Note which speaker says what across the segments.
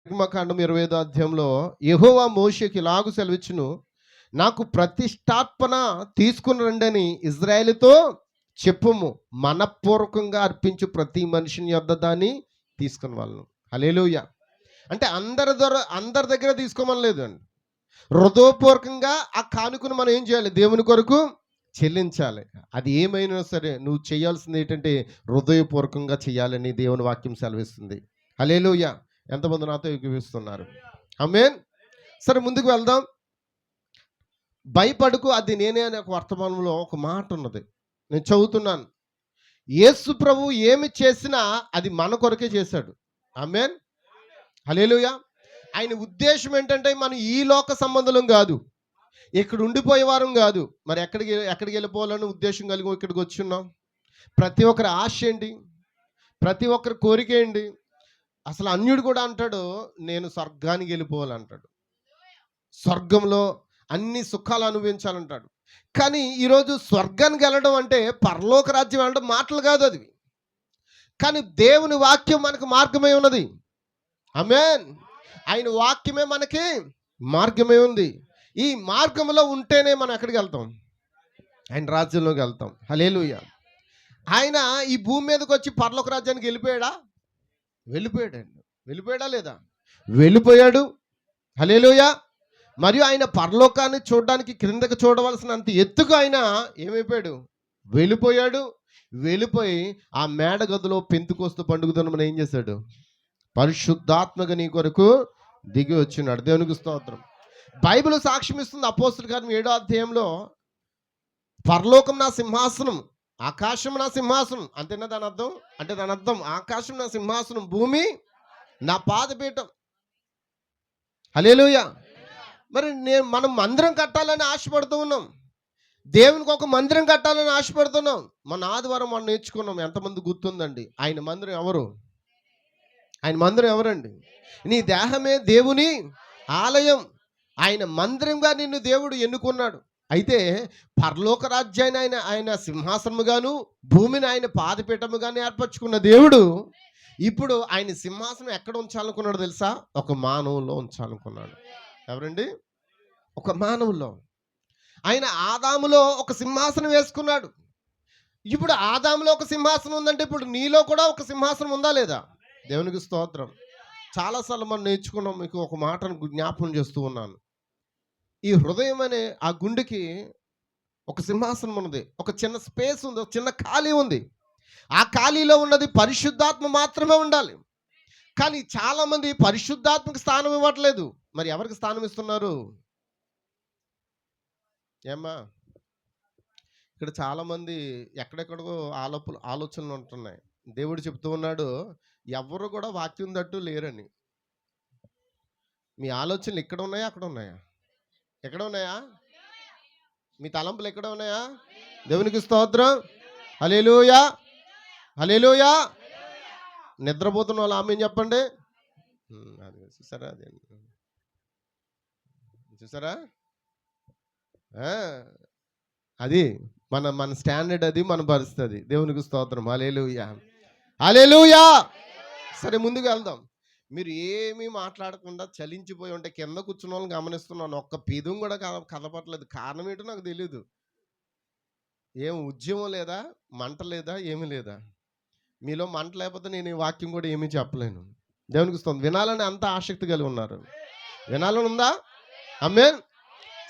Speaker 1: నిర్గమకాండం 25వ అధ్యాయంలో యెహోవా మోషేకి ఇలాగు సెలవిచ్చును, నాకు ప్రతిష్టార్పణ తీసుకుని రండని ఇజ్రాయేలుతో చెప్పుము, మనపూర్వకంగా అర్పించు ప్రతి మనిషిని యొద్ద దాన్ని తీసుకుని వాళ్ళను. హల్లెలూయా. అంటే అందరి దగ్గర తీసుకోమని లేదు అండి. హృదయపూర్వకంగా ఆ కానుకను మనం ఏం చేయాలి? దేవుని కొరకు చెల్లించాలి. అది ఏమైనా సరే నువ్వు చేయాల్సింది ఏంటంటే హృదయపూర్వకంగా చేయాలని దేవుని వాక్యం సెలవిస్తుంది. హల్లెలూయా. ఎంతమంది నాతో ఏకీభవిస్తున్నారు? ఆమేన్. సరే, ముందుకు వెళ్దాం. భయపడకు, అది నేనే అనే ఒక వర్తమానంలో ఒక మాట ఉన్నది, నేను చదువుతున్నాను. యేసు ప్రభు ఏమి చేసినా అది మన కొరకే చేశాడు. ఆమేన్. హల్లెలూయా. ఆయన ఉద్దేశం ఏంటంటే మనం ఈ లోక సంబంధులం కాదు, ఇక్కడ ఉండిపోయే వారం కాదు. మరి ఎక్కడికి వెళ్ళిపోవాలని ఉద్దేశం కలిగి ఇక్కడికి వచ్చి ఉన్నాం. ప్రతి ఒక్కరి ఆశ ఏంటి? ప్రతి ఒక్కరి కోరిక ఏంటి? అసలు అన్యుడు కూడా అంటాడు, నేను స్వర్గానికి వెళ్ళిపోవాలంటాడు, స్వర్గంలో అన్ని సుఖాలు అనుభవించాలంటాడు. కానీ ఈరోజు స్వర్గానికి వెళ్ళడం అంటే పరలోక రాజ్యం వెళ్ళడం మాటలు కాదు అది. కానీ దేవుని వాక్యం మనకు మార్గమై ఉన్నది. ఆమేన్. ఆయన వాక్యమే మనకి మార్గమై ఉంది. ఈ మార్గంలో ఉంటేనే మనం ఎక్కడికి వెళ్తాం? ఆయన రాజ్యంలోకి వెళ్తాం. హల్లెలూయా. ఆయన ఈ భూమి మీదకి వచ్చి పరలోక రాజ్యానికి వెళ్ళిపోయాడా? వెళ్ళిపోయాడండి. వెళ్ళిపోయాడా లేదా? వెళ్ళిపోయాడు. హల్లెలూయా. మరియు ఆయన పరలోకాన్ని చూడడానికి క్రిందకి చూడవలసినంత ఎత్తుకు ఆయన ఏమైపోయాడు? వెళ్ళిపోయాడు. వెళ్ళిపోయి ఆ మేడ గదిలో పెంతుకోస్తు పండుగను మనం ఏం చేశాడు? పరిశుద్ధాత్మగా నీ కొరకు దిగి వచ్చినాడు. దేవునికి స్తోత్రం. బైబిల్ సాక్ష్యం ఇస్తుంది. అపోస్తలుల కార్యం 7వ అధ్యాయంలో పరలోకం నా సింహాసనం, ఆకాశం నా సింహాసనం. అంతేనా దాని అర్థం? అంటే దాని అర్థం ఆకాశం నా సింహాసనం, భూమి నా పాదపీఠం. హల్లెలూయా. మరి మనం మందిరం కట్టాలని ఆశపడుతూ ఉన్నాం. దేవునికి ఒక మందిరం కట్టాలని ఆశపడుతున్నాం. మన ఆదివారం మనం నేర్చుకున్నాం. ఎంతమంది గుర్తుందండి? ఆయన మందిరం ఎవరు? ఆయన మందిరం ఎవరండి? నీ దేహమే దేవుని ఆలయం. ఆయన మందిరంగా నిన్ను దేవుడు ఎన్నుకున్నాడు. అయితే పరలోక రాజ్యాన్ని ఆయన సింహాసనముగాను, భూమిని ఆయన పాదపీఠముగాను ఏర్పరచుకున్న దేవుడు ఇప్పుడు ఆయన సింహాసనం ఎక్కడ ఉంచాలనుకున్నాడు తెలుసా? ఒక మానవుల్లో ఉంచాలనుకున్నాడు. ఎవరండి? ఒక మానవుల్లో. ఆయన ఆదాములో ఒక సింహాసనం వేసుకున్నాడు. ఇప్పుడు ఆదాములో ఒక సింహాసనం ఉందంటే ఇప్పుడు నీలో కూడా ఒక సింహాసనం ఉందా లేదా? దేవునికి స్తోత్రం. చాలాసార్లు మనం నేర్చుకున్నాం. మీకు ఒక మాటను జ్ఞాపకం చేస్తూ ఉన్నాను. ఈ హృదయం అనే ఆ గుండెకి ఒక సింహాసనం ఉన్నది, ఒక చిన్న స్పేస్ ఉంది, ఒక చిన్న ఖాళీ ఉంది. ఆ ఖాళీలో ఉన్నది పరిశుద్ధాత్మ మాత్రమే ఉండాలి. కానీ చాలామంది పరిశుద్ధాత్మకు స్థానం ఇవ్వట్లేదు. మరి ఎవరికి స్థానం ఇస్తున్నారు? ఏమ్మా, ఇక్కడ చాలామంది ఎక్కడెక్కడికో ఆలోచనలు ఉంటున్నాయి. దేవుడు చెప్తూ ఉన్నాడు, ఎవరు కూడా వాక్యం తట్టు లేరని. మీ ఆలోచనలు ఇక్కడ ఉన్నాయా, అక్కడ ఉన్నాయా? ఎక్కడ ఉన్నాయా? మీ తలంపులు ఎక్కడ ఉన్నాయా? దేవునికి స్తోత్రం. హల్లెలూయా. హల్లెలూయా. నిద్రపోతున్న వాళ్ళు ఆమేన్ చెప్పండి. అది చూసారా? అదే చూసారా? అది మన స్టాండర్డ్, అది మన పరిస్థితి. దేవునికి స్తోత్రం. హల్లెలూయా. హల్లెలూయా. సరే, ముందుకు వెళ్దాం. మీరు ఏమీ మాట్లాడకుండా చలించిపోయి ఉంటే కింద కూర్చున్న వాళ్ళని గమనిస్తున్నాను. ఒక్క పీదం కూడా కదపట్లేదు. కారణం ఏంటో నాకు తెలీదు. ఏం ఉద్యమం లేదా, మంట లేదా, ఏమీ లేదా? మీలో మంట లేకపోతే నేను ఈ వాక్యం కూడా ఏమీ చెప్పలేను. దేవునికి స్తోత్రం. వినాలని అంత ఆసక్తి కలిగి ఉన్నారు. వినాలని ఉందా? ఆమేన్.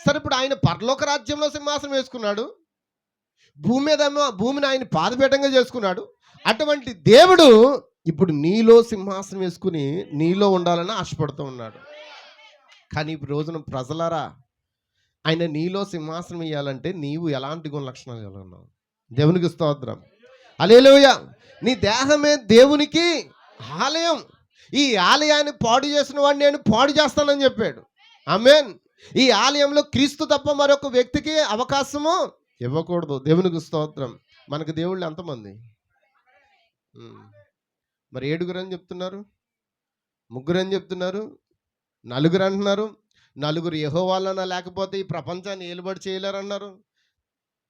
Speaker 1: సరే, ఇప్పుడు ఆయన పరలోక రాజ్యంలో సింహాసనం వేసుకున్నాడు, భూమి మీద భూమిని ఆయన పాదపీఠంగా చేసుకున్నాడు. అటువంటి దేవుడు ఇప్పుడు నీలో సింహాసనం వేసుకుని నీలో ఉండాలని ఆశపడుతూ ఉన్నాడు. కానీ ఇప్పుడు రోజున ప్రజలారా, ఆయన నీలో సింహాసనం వేయాలంటే నీవు ఎలాంటి గుణ లక్షణాలు కలిగి ఉన్నావు? దేవునికి స్తోత్రం. హల్లెలూయా. నీ దేహమే దేవునికి ఆలయం. ఈ ఆలయాన్ని పాడు చేసిన వాడిని నేను పాడు చేస్తానని చెప్పాడు. ఆమేన్. ఈ ఆలయంలో క్రీస్తు తప్ప మరొక వ్యక్తికి అవకాశము ఇవ్వకూడదు. దేవునికి స్తోత్రం. మనకు దేవుళ్ళు ఎంతమంది? మరి 7 అని చెప్తున్నారు, 3 అని చెప్తున్నారు, 4 అంటున్నారు. 4 యెహోవాలన్నా లేకపోతే ఈ ప్రపంచాన్ని ఏలుబడి చేయలేరన్నారు.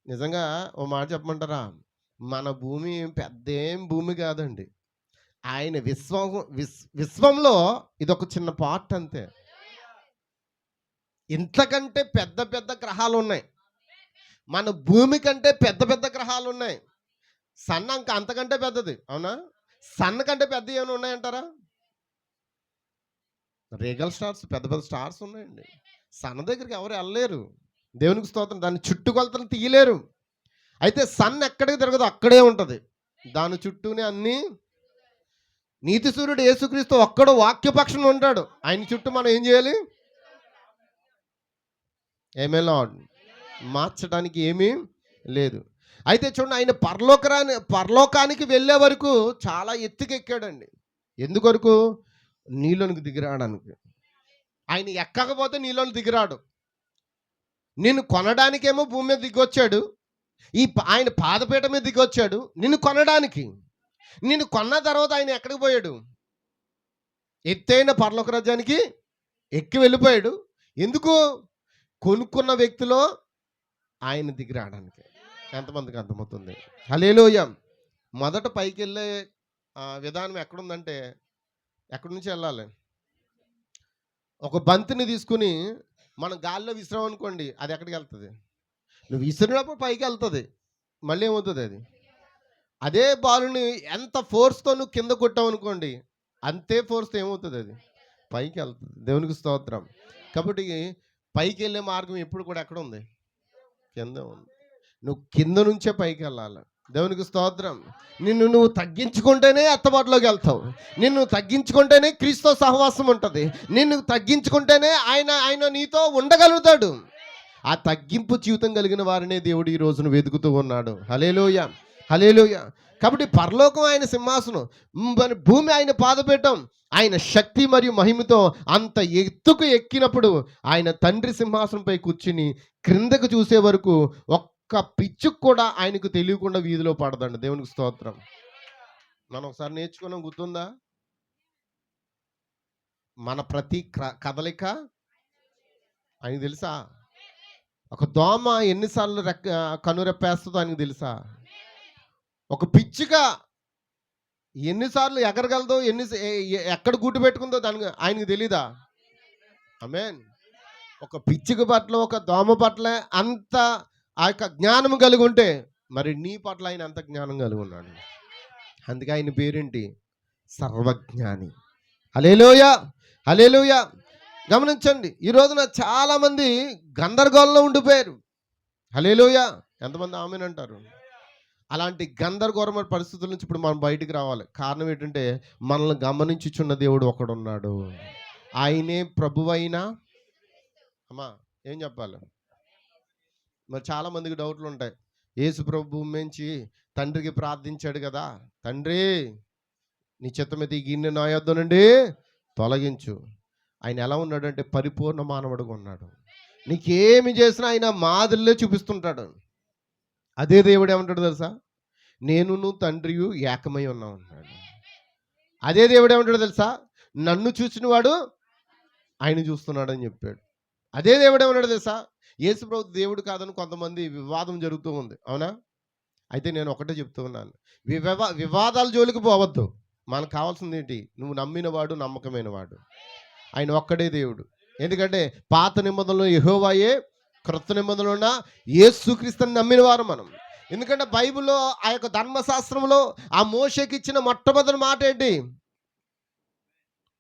Speaker 1: నిజంగా ఓ మాట చెప్పమంటారా? మన భూమి పెద్దేం భూమి కాదండి. ఆయన విశ్వంలో ఇదొక చిన్న పార్ట్ అంతే. ఇంతకంటే పెద్ద పెద్ద గ్రహాలు ఉన్నాయి. మన భూమి కంటే పెద్ద పెద్ద గ్రహాలు ఉన్నాయి. సన్ అంతకంటే పెద్దది, అవునా? సన్ కంటే పెద్ద ఏమైనా ఉన్నాయంటారా? రేగల్ స్టార్స్, పెద్ద పెద్ద స్టార్స్ ఉన్నాయండి. సన్ దగ్గరికి ఎవరు వెళ్ళలేరు. దేవునికి స్తోత్రం. దాని చుట్టుకొలతలు తీయలేరు. అయితే సన్ ఎక్కడికి తిరగదు, అక్కడే ఉంటుంది. దాని చుట్టూనే అన్నీ. నీతి సూర్యుడు యేసుక్రీస్తు ఒక్కడు వాక్యపక్షం ఉంటాడు. ఆయన చుట్టూ మనం ఏం చేయాలి? ఏమే లార్డ్, మార్చడానికి ఏమీ లేదు. అయితే చూడండి, ఆయన పరలోకానికి వెళ్ళే వరకు చాలా ఎత్తుకెక్కాడండి. ఎందుకొరకు? నీలోనికి దిగిరాడానికి. ఆయన ఎక్కకపోతే నీలోని దిగిరాడు. నిన్ను కొనడానికేమో భూమి మీద దిగొచ్చాడు. ఆయన పాదపీఠ మీద దిగొచ్చాడు నిన్ను కొనడానికి. నిన్ను కొన్న తర్వాత ఆయన ఎక్కడికి పోయాడు? ఎత్తైన పరలోక రాజ్యానికి ఎక్కి వెళ్ళిపోయాడు. ఎందుకు? కొనుక్కున్న వ్యక్తిలో ఆయన దిగి రావడానికి. ఎంతమందికి అర్థమవుతుంది? హల్లెలూయా. మొదట పైకి వెళ్ళే విధానం ఎక్కడుందంటే, ఎక్కడి నుంచి వెళ్ళాలి? ఒక బంతిని తీసుకుని మనం గాల్లో విసిరాం అనుకోండి, అది ఎక్కడికి వెళ్తుంది? నువ్వు విసిరినప్పుడు పైకి వెళ్తుంది. మళ్ళీ ఏమవుతుంది? అది అదే బాలుని ఎంత ఫోర్స్తో నువ్వు కింద కొట్టావు అనుకోండి, అంతే ఫోర్స్తో ఏమవుతుంది? అది పైకి వెళ్తుంది. దేవునికి స్తోత్రం. కాబట్టి పైకి వెళ్ళే మార్గం ఎప్పుడు కూడా ఎక్కడ ఉంది? కింద ఉంది. నువ్వు కింద నుంచే పైకి వెళ్ళాలి. దేవునికి స్తోత్రం. నువ్వు తగ్గించుకుంటేనే ఎత్తబాటులోకి వెళ్తావు. నిన్ను తగ్గించుకుంటేనే క్రీస్తు సహవాసం ఉంటుంది. నిన్ను తగ్గించుకుంటేనే ఆయన నీతో ఉండగలుగుతాడు. ఆ తగ్గింపు జీవితం కలిగిన వారినే దేవుడు ఈ రోజున వెతుకుతూ ఉన్నాడు. హల్లెలూయా, హల్లెలూయా. కాబట్టి పరలోకం ఆయన సింహాసనం, భూమి ఆయన పాదపీఠం. ఆయన శక్తి మరియు మహిమతో అంత ఎత్తుకు ఎక్కినప్పుడు ఆయన తండ్రి సింహాసనంపై కూర్చుని క్రిందకు చూసే వరకు ఒక్క పిచ్చుకు కూడా ఆయనకు తెలియకుండా వీధిలో పడదండి. దేవునికి స్తోత్రం. మనం ఒకసారి నేర్చుకున్నాం, గుర్తుందా? మన ప్రతి కదలిక ఆయనకు తెలుసా? ఒక దోమ ఎన్నిసార్లు కనురెప్పేస్తుందో ఆయనకు తెలుసా? ఒక పిచ్చుక ఎన్నిసార్లు ఎగరగలదో, ఎక్కడ గూటు పెట్టుకుందో దానికి ఆయనకు తెలీదా? ఆమేన్. ఒక పిచ్చుక పట్ల, ఒక దోమ పట్ల అంత ఆ యొక్క జ్ఞానం కలిగి ఉంటే మరి నీ పట్ల ఆయన అంత జ్ఞానం కలిగి ఉన్నాడు. అందుకే ఆయన పేరేంటి? సర్వజ్ఞాని. హల్లెలూయా, హల్లెలూయా. గమనించండి, ఈ రోజున చాలామంది గందరగోళంలో ఉండిపోయారు. హల్లెలూయా. ఎంతమంది ఆమేన్ అంటారు? అలాంటి గందరగోళమైన పరిస్థితుల నుంచి ఇప్పుడు మనం బయటికి రావాలి. కారణం ఏంటంటే, మనల్ని గమనించుచున్న దేవుడు ఒకడున్నాడు. ఆయనే ప్రభువైనా. అమ్మా ఏం చెప్పాలి? మరి చాలా మందికి డౌట్లు ఉంటాయి. యేసు ప్రభు భూమి నుంచి తండ్రికి ప్రార్థించాడు కదా, తండ్రి నీ చిత్తమైతే ఈ గిన్నె నా యొద్ద నుండి తొలగించు. ఆయన ఎలా ఉన్నాడంటే పరిపూర్ణ మానవుడుగా ఉన్నాడు. నీకేమి చేసినా ఆయన మాదిరిలో చూపిస్తుంటాడు. అదే దేవుడు ఏమంటాడు తెలుసా? నేను నువ్వు తండ్రియు ఏకమై ఉన్నావు అన్నాడు. అదే దేవుడు ఏమంటాడు తెలుసా? నన్ను చూసిన వాడు ఆయన చూస్తున్నాడు అని చెప్పాడు. అదే దేవుడు ఏమన్నాడు తెలుసా? యేసు ప్రభు దేవుడు కాదని కొంతమంది వివాదం జరుగుతూ ఉంది, అవునా? అయితే నేను ఒకటే చెప్తూ ఉన్నాను, వివాదాల జోలికి పోవద్దు. మనకు కావాల్సింది ఏంటి? నువ్వు నమ్మిన వాడు, నమ్మకమైన వాడు. ఆయన ఒక్కడే దేవుడు. ఎందుకంటే పాత నిబంధనలో యెహోవాయే, క్రొత్త నిబంధనలో ఉన్న యేసుక్రీస్తుని నమ్మిన వారు మనం. ఎందుకంటే బైబిల్లో ఆ యొక్క ధర్మశాస్త్రంలో ఆ మోషేకి ఇచ్చిన మొట్టమొదటి మాట ఏంటి?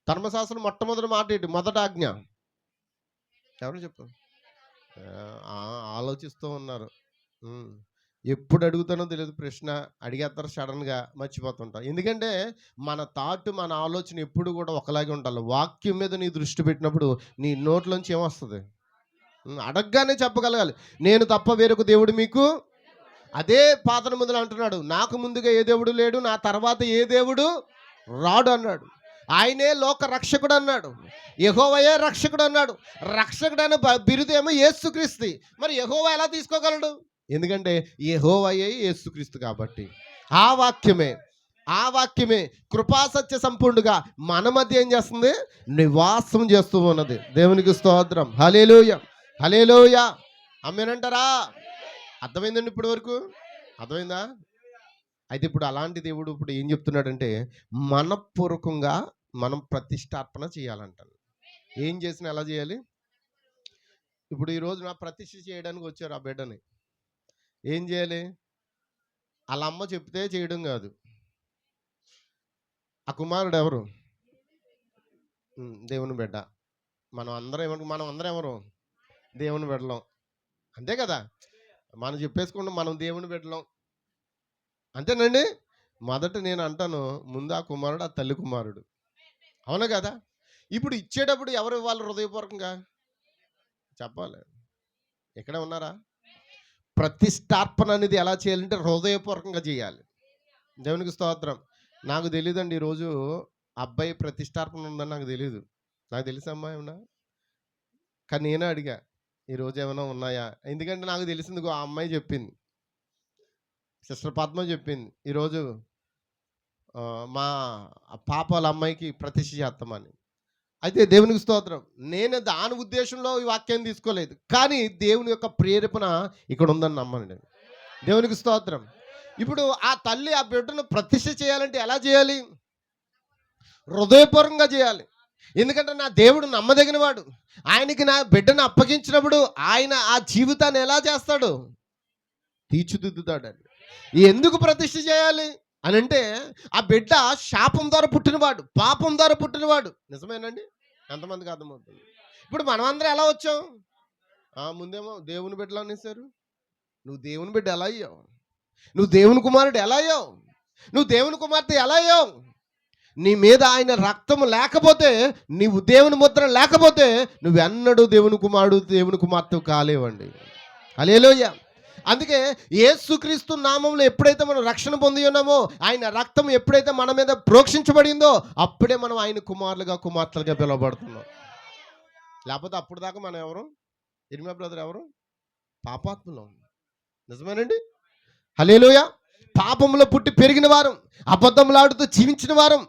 Speaker 1: ధర్మశాస్త్రం మొట్టమొదటి మాట ఏంటి? మొదటి ఆజ్ఞ. ఎవరు చెప్పు? ఆలోచిస్తూ ఉన్నారు. ఎప్పుడు అడుగుతానో తెలియదు ప్రశ్న, అడిగేస్తారు సడన్గా మర్చిపోతుంటాం. ఎందుకంటే మన థాట్, మన ఆలోచన ఎప్పుడు కూడా ఒకలాగే ఉండాలి. వాక్యం మీద నీ దృష్టి పెట్టినప్పుడు నీ నోట్లోంచి ఏమొస్తుంది? అడగగానే చెప్పగలగాలి, నేను తప్ప వేరొక దేవుడు మీకు. అదే పాత నిబంధనలో అంటున్నాడు, నాకు ముందుగా ఏ దేవుడు లేడు, నా తర్వాత ఏ దేవుడు రాడు అన్నాడు. ఆయనే లోక రక్షకుడు అన్నాడు. యెహోవాయే రక్షకుడు అన్నాడు. రక్షకుడు అనే బిరుదేమో యేసుక్రీస్తు. మరి యెహోవా ఎలా తీసుకోగలడు? ఎందుకంటే యెహోవాయే యేసుక్రీస్తు కాబట్టి. ఆ వాక్యమే కృపాసత్య సంపూర్ణుగా మన మధ్య ఏం చేస్తుంది? నివాసం చేస్తూ ఉన్నది. దేవునికి స్తోత్రం. హల్లెలూయా, హల్లెలూయా. ఆమేనంటారా? అర్థమైందండి? ఇప్పటి వరకు అర్థమైందా? అయితే ఇప్పుడు అలాంటి దేవుడు ఇప్పుడు ఏం చెప్తున్నాడంటే, మనఃపూర్వకంగా మనం ప్రతిష్టార్పణ చేయాలంటాను. ఏం చేసినా ఎలా చేయాలి? ఇప్పుడు ఈ రోజున ప్రతిష్ఠ చేయడానికి వచ్చారు ఆ బిడ్డని. ఏం చేయాలి? ఆళ్ళ అమ్మ చెప్తే చేయడం కాదు. ఆ కుమారుడు ఎవరు? దేవుని బిడ్డ. మనం అందరం ఎవరు? దేవుని బిడ్డలం. అంతే కదా! మనం చెప్పేసుకుంటాం మనం దేవుని బిడ్డలం. అంతేనండి? మొదట నేను అంటాను, ముందు ఆ కుమారుడు, ఆ తల్లి కుమారుడు. అవునా కదా! ఇప్పుడు ఇచ్చేటప్పుడు ఎవరు ఇవ్వాలి హృదయపూర్వకంగా? చెప్పాలి. ఇక్కడే ఉన్నారా? ప్రతిష్టార్పణ అనేది ఎలా చేయాలంటే హృదయపూర్వకంగా చేయాలి. దేవునికి స్తోత్రం. నాకు తెలీదండి ఈరోజు అబ్బాయి ప్రతిష్టార్పణ ఉందని నాకు తెలీదు. నాకు తెలుసమ్మా ఏమన్నా? కానీ నేనే అడిగా. ఈరోజు ఏమైనా ఉన్నాయా? ఎందుకంటే నాకు తెలిసింది ఆ అమ్మాయి చెప్పింది. సిస్టర్ పద్మ చెప్పింది. ఈరోజు మా పాప వాళ్ళ అమ్మాయికి ప్రతిష్ఠ చేస్తామని. అయితే దేవునికి స్తోత్రం. నేను దాని ఉద్దేశంలో ఈ వాక్యాన్ని తీసుకోలేదు. కానీ దేవుని యొక్క ప్రేరేపణ ఇక్కడ ఉందని నమ్మనండి. దేవునికి స్తోత్రం. ఇప్పుడు ఆ తల్లి ఆ బిడ్డను ప్రతిష్ఠ చేయాలంటే ఎలా చేయాలి? హృదయపూర్వకంగా చేయాలి. ఎందుకంటే నా దేవుడు నమ్మదగినవాడు. ఆయనకి నా బిడ్డను అప్పగించినప్పుడు ఆయన ఆ జీవితాన్ని ఎలా చేస్తాడు? తీర్చిదిద్దుతాడండి. ఎందుకు ప్రతిష్ఠ చేయాలి అనంటే, ఆ బిడ్డ శాపం ద్వారా పుట్టినవాడు, పాపం ద్వారా పుట్టినవాడు. నిజమేనండి? ఎంతమందికి అర్థమవుతుంది? ఇప్పుడు మనమందరం ఎలా వచ్చాం? ముందేమో దేవుని బిడ్డలు అనేసారు. నువ్వు దేవుని బిడ్డ ఎలా అయ్యావు? నువ్వు దేవుని కుమారుడు ఎలా అయ్యావు? నువ్వు దేవుని కుమార్తె ఎలా అయ్యావు? నీ మీద ఆయన రక్తము లేకపోతే, నీవు దేవుని ముద్ర లేకపోతే నువ్వెన్నడూ దేవుని కుమారుడు, దేవుని కుమార్తె కాలేవండి. హల్లెలూయా. అందుకే యేసుక్రీస్తు నామంలో ఎప్పుడైతే మనం రక్షణ పొంది ఉన్నామో, ఆయన రక్తం ఎప్పుడైతే మన మీద ప్రోక్షించబడిందో, అప్పుడే మనం ఆయన కుమారులుగా కుమార్తెలుగా పిలువబడుతున్నాం. లేకపోతే అప్పుడు దాకా మనం ఎవరు? ఇర్మియా బ్రదర్ ఎవరు? పాపాత్ములం. నిజమేనండి? హల్లెలూయా. పాపంలో పుట్టి పెరిగిన వారం, అబద్ధములాడుతూ జీవించిన వారం.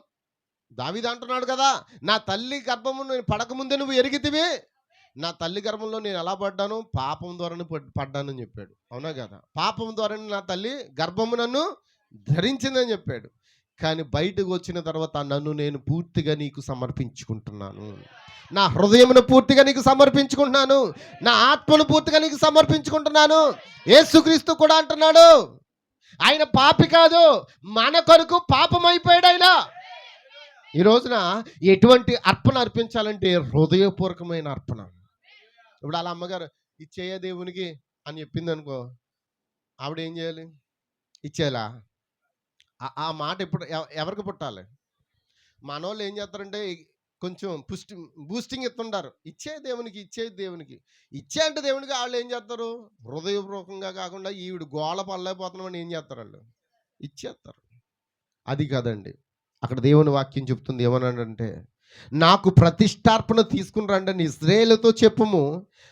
Speaker 1: దావీదు అంటున్నాడు కదా, నా తల్లి గర్భము నేను పడకముందే నువ్వు ఎరిగితివి. నా తల్లి గర్భంలో నేను ఎలా పడ్డాను? పాపం ద్వారానే పడ్డానని చెప్పాడు. అవునా కదా? పాపం ద్వారానే నా తల్లి గర్భము నన్ను ధరించిందని చెప్పాడు. కానీ బయటకు వచ్చిన తర్వాత నన్ను నేను పూర్తిగా నీకు సమర్పించుకుంటున్నాను. నా హృదయమును పూర్తిగా నీకు సమర్పించుకుంటున్నాను. నా ఆత్మను పూర్తిగా నీకు సమర్పించుకుంటున్నాను. యేసుక్రీస్తు కూడా అంటున్నాడు, ఆయన పాపి కాదు, మన కొరకు పాపం అయిపోయాడు ఆయన. ఈ రోజున ఎటువంటి అర్పణ అర్పించాలంటే హృదయపూర్వకమైన అర్పణ. ఇప్పుడు వాళ్ళ అమ్మగారు ఇచ్చేయ దేవునికి అని చెప్పింది అనుకో, ఆవిడ ఏం చేయాలి? ఇచ్చేలా. ఆ మాట ఎప్పుడు ఎవరికి పుట్టాలి? మనోళ్ళు ఏం చేస్తారంటే కొంచెం బూస్టింగ్ ఇస్తుంటారు. ఇచ్చే దేవునికి, ఇచ్చే దేవునికి, ఇచ్చే అంటే దేవునికి. వాళ్ళు ఏం చేస్తారు? హృదయపూర్వకంగా కాకుండా ఈవిడ గోళ పడలేకపోతున్నామని ఏం చేస్తారు? వాళ్ళు ఇచ్చేస్తారు. అది కాదండి. అక్కడ దేవుని వాక్యం చెప్తుంది ఏమన్నాడంటే, నాకు ప్రతిష్టార్పణ తీసుకుని రండి అని ఇశ్రాయేలుతో చెప్పుము.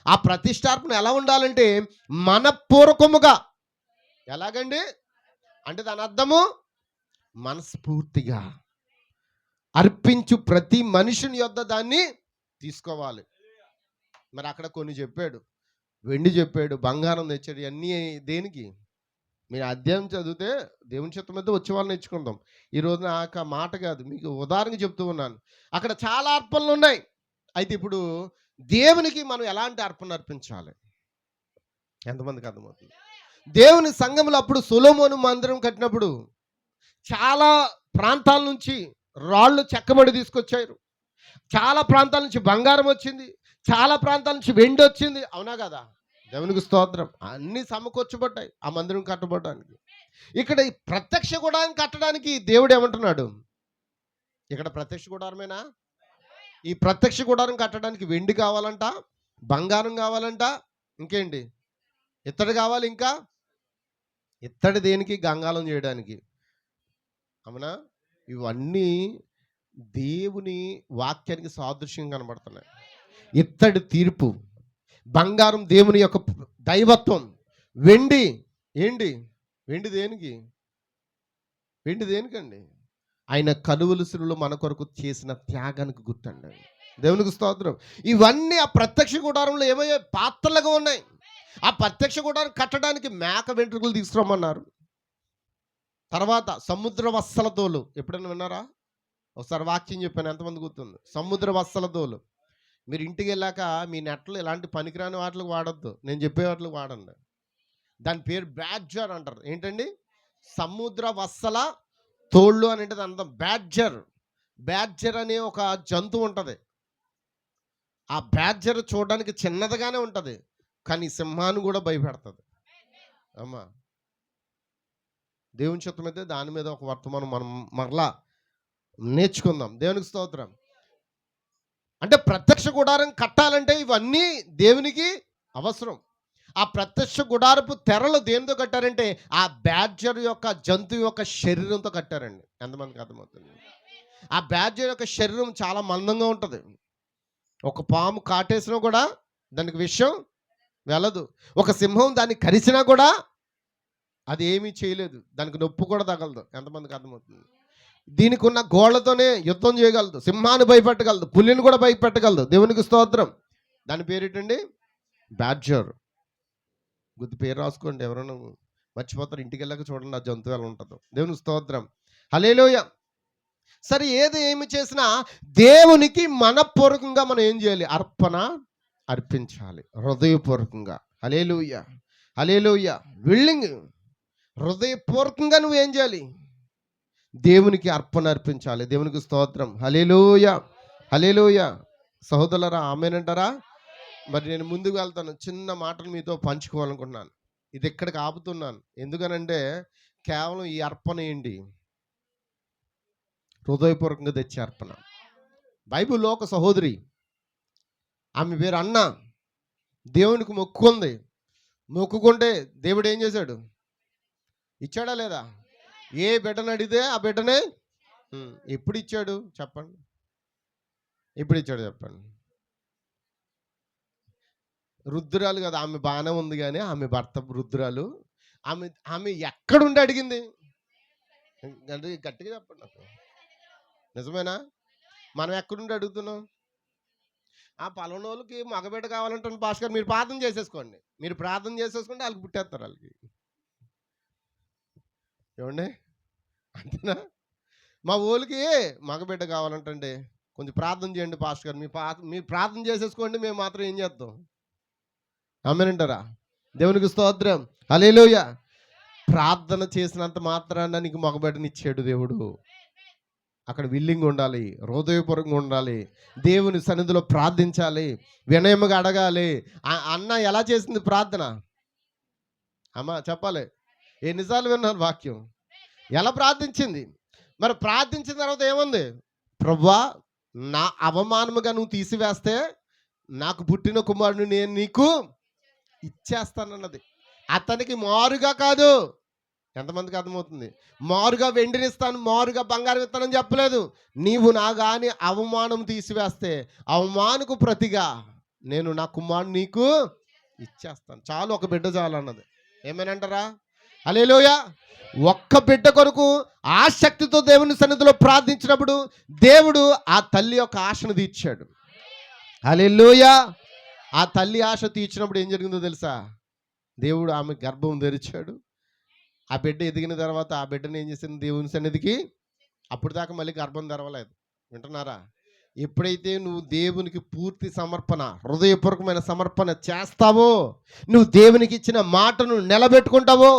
Speaker 1: ఆ ప్రతిష్టార్పణ ఎలా ఉండాలంటే మనఃపూర్వకముగా. ఎలాగండి అంటే దాని అర్థము మనస్ఫూర్తిగా అర్పించు ప్రతి మనుషుని యొద్ద దాన్ని తీసుకోవాలి. మరి అక్కడ కొన్ని చెప్పాడు, వెండి చెప్పాడు, బంగారం తెచ్చాడు. ఇవన్నీ దేనికి? మీరు అధ్యాయం చదివితే దేవుని చిత్తం మీద వచ్చే వాళ్ళని నేర్చుకుందాం. ఈ రోజు నాకు మాట కాదు, మీకు ఉదాహరణకి చెప్తూ ఉన్నాను. అక్కడ చాలా అర్పణలు ఉన్నాయి. అయితే ఇప్పుడు దేవునికి మనం ఎలాంటి అర్పణ అర్పించాలి? ఎంతమందికి అర్థమవుతుంది? దేవుని సంఘంలో అప్పుడు సొలొమోను మందిరం కట్టినప్పుడు చాలా ప్రాంతాల నుంచి రాళ్ళు చెక్కబడి తీసుకొచ్చారు. చాలా ప్రాంతాల నుంచి బంగారం వచ్చింది, చాలా ప్రాంతాల నుంచి వెండి వచ్చింది. అవునా కదా? దేవునికి స్తోత్రం. అన్నీ సమకూర్చబడ్డాయి ఆ మందిరం కట్టబడడానికి. ఇక్కడ ఈ ప్రత్యక్ష గుడారం కట్టడానికి దేవుడు ఏమంటున్నాడు? ఇక్కడ ప్రత్యక్ష గుడారమేనా? ఈ ప్రత్యక్ష గుడారం కట్టడానికి వెండి కావాలంట, బంగారం కావాలంట, ఇంకేంటి? ఇత్తడి కావాలి. ఇంకా ఇత్తడి దేనికి? గంగాళం చేయడానికి. అవునా? ఇవన్నీ దేవుని వాక్యానికి సాదృశ్యం కనబడుతున్నాయి. ఇత్తడి తీర్పు, బంగారం దేవుని యొక్క దైవత్వం, వెండి ఏంటి? వెండి దేనికి? వెండి దేనికండి? ఆయన కలువల సిలువలో మన కొరకు చేసిన త్యాగానికి గుర్తండి. దేవునికి స్తోత్రం. ఇవన్నీ ఆ ప్రత్యక్ష గుడారంలో ఏమయ్యాయి? పాత్రలుగా ఉన్నాయి. ఆ ప్రత్యక్ష గుడారం కట్టడానికి మేక వెంట్రుకలు తీసుకురమ్మన్నారు. తర్వాత సముద్ర వత్సల తోలు. ఎప్పుడైనా విన్నారా? ఒకసారి వాక్యం చెప్పాను, ఎంతమంది గుర్తుంది? సముద్ర వత్సల తోలు. మీరు ఇంటికి వెళ్ళాక మీ నెట్లు ఇలాంటి పనికిరాని వాటికి వాడొద్దు, నేను చెప్పే వాటికి వాడండి. దాని పేరు బ్యాడ్జర్ అంటారు. ఏంటండి? సముద్ర వత్సల తోళ్ళు అని అంటే అర్థం. బ్యాడ్జర్ అనే ఒక జంతువు ఉంటుంది. ఆ బ్యాడ్జర్ చూడడానికి చిన్నదిగానే ఉంటుంది, కానీ సింహాన్ని కూడా భయపెడుతుంది. అమ్మా, దేవుని చిత్తం అయితే దాని మీద ఒక వర్తమానం మనం మరలా నేర్చుకుందాం. దేవునికి స్తోత్రం. అంటే ప్రత్యక్ష గుడారం కట్టాలంటే ఇవన్నీ దేవునికి అవసరం. ఆ ప్రత్యక్ష గుడారపు తెరలు దేనితో కట్టారంటే ఆ బ్యాడ్జర్ యొక్క జంతువు యొక్క శరీరంతో కట్టారండి. ఎంతమందికి అర్థమవుతుంది? ఆ బ్యాడ్జర్ యొక్క శరీరం చాలా మందంగా ఉంటుంది. ఒక పాము కాటేసినా కూడా దానికి విషం వెళ్ళదు. ఒక సింహం దాన్ని కరిచినా కూడా అది ఏమీ చేయలేదు, దానికి నొప్పి కూడా తగలదు. ఎంతమందికి అర్థమవుతుంది? దీనికి ఉన్న గోళ్లతోనే యుద్ధం చేయగలదు, సింహాన్ని భయపెట్టగలదు, పులిని కూడా భయపెట్టగలదు. దేవునికి స్తోత్రం. దాని పేరేటండి? బ్యాడ్జర్. గుర్తు పేరు రాసుకోండి, ఎవరైనా మర్చిపోతారు. ఇంటికి వెళ్ళాక చూడండి ఆ జంతువు ఎలా ఉంటుందో. దేవునికి స్తోత్రం. హల్లెలూయా. సరే, ఏమి చేసినా దేవునికి మనపూర్వకంగా మనం ఏం చేయాలి? అర్పించాలి, హృదయపూర్వకంగా. హల్లెలూయా, హల్లెలూయా. విల్లింగ్, హృదయపూర్వకంగా నువ్వు ఏం చేయాలి? దేవునికి అర్పించాలి. దేవునికి స్తోత్రం. హల్లెలూయా, హల్లెలూయా. సహోదరులారా, ఆమేనంటారా? మరి నేను ముందుకు వెళ్తాను. చిన్న మాటలు మీతో పంచుకోవాలనుకుంటున్నాను. ఇది ఇక్కడికి ఆపుతున్నాను. ఎందుకనంటే కేవలం ఈ అర్పణ ఏంటి? హృదయపూర్వకంగా తెచ్చే అర్పణ. బైబిల్లో ఒక సహోదరి, ఆమె పేరు అన్న, దేవునికి మొక్కుకుంది. మొక్కుకుంటే దేవుడు ఏం చేశాడు? ఇచ్చాడా లేదా? ఏ బిడ్డను అడిగితే ఆ బిడ్డనే ఎప్పుడు ఇచ్చాడు చెప్పండి? ఎప్పుడు ఇచ్చాడు చెప్పండి? రుద్రాలు కదా, ఆమె బాగానే ఉంది, కానీ ఆమె భర్త రుద్రాలు. ఆమె ఎక్కడుండి అడిగింది? గట్టిగా చెప్పండి నాకు. నిజమేనా? మనం ఎక్కడుండి అడుగుతున్నాం? ఆ పలానోళ్ళకి మగబిడ్డ కావాలంటే భాస్కర్ మీరు ప్రార్థన చేసేసుకోండి, మీరు ప్రార్థన చేసేసుకుంటే వాళ్ళకి పుట్టేస్తారు. వాళ్ళకి ఏమండి? అంతేనా? మా ఊళ్ళకి మగబిడ్డ కావాలంటే కొంచెం ప్రార్థన చేయండి పాస్టర్ గారు, మీరు ప్రార్థన చేసేసుకోండి, మేము మాత్రం ఏం చేద్దాం? ఆమేనంటారా? దేవునికి స్తోత్రం. హల్లెలూయా. ప్రార్థన చేసినంత మాత్రాన నీకు మగబిడ్డనిచ్చాడు దేవుడు. అక్కడ విల్లింగ్ ఉండాలి, హృదయపూర్వకంగా ఉండాలి, దేవుని సన్నిధిలో ప్రార్థించాలి, వినయముగా అడగాలి. అన్న ఎలా చేసింది ప్రార్థన? అమ్మ చెప్పాలి. ఎన్నిసార్లు విన్నారు వాక్యం? ఎలా ప్రార్థించింది? మరి ప్రార్థించిన తర్వాత ఏముంది? ప్రభువా, నా అవమానముగా నువ్వు తీసివేస్తే నాకు పుట్టిన కుమారుని నేను నీకు ఇచ్చేస్తానన్నది. అతనికి మారుగా కాదు. ఎంతమందికి అర్థమవుతుంది? మారుగా వెండినిస్తాను, మారుగా బంగారం ఇస్తానని చెప్పలేదు. నీవు నా గాని అవమానం తీసివేస్తే అవమానకు ప్రతిగా నేను నా కుమారుని నీకు ఇచ్చేస్తాను. చాలు, ఒక బిడ్డ చాలు అన్నది. ఏమేనంటారా? హల్లెలూయా. ఒక్క బిడ్డ కొరకు ఆసక్తితో దేవుని సన్నిధిలో ప్రార్థించినప్పుడు దేవుడు ఆ తల్లి యొక్క ఆశను తీర్చాడు. హల్లెలూయా. ఆ తల్లి ఆశ తీర్చినప్పుడు ఏం జరిగిందో తెలుసా? దేవుడు ఆమె గర్భం తెరిచాడు. ఆ బిడ్డ ఎదిగిన తర్వాత ఆ బిడ్డను ఏం చేసింది? దేవుని సన్నిధికి. అప్పుడు దాకా మళ్ళీ గర్భం తెరవలేదు. వింటున్నారా? ఎప్పుడైతే నువ్వు దేవునికి పూర్తి సమర్పణ, హృదయపూర్వకమైన సమర్పణ చేస్తావో, నువ్వు దేవునికి ఇచ్చిన మాటను నిలబెట్టుకుంటావో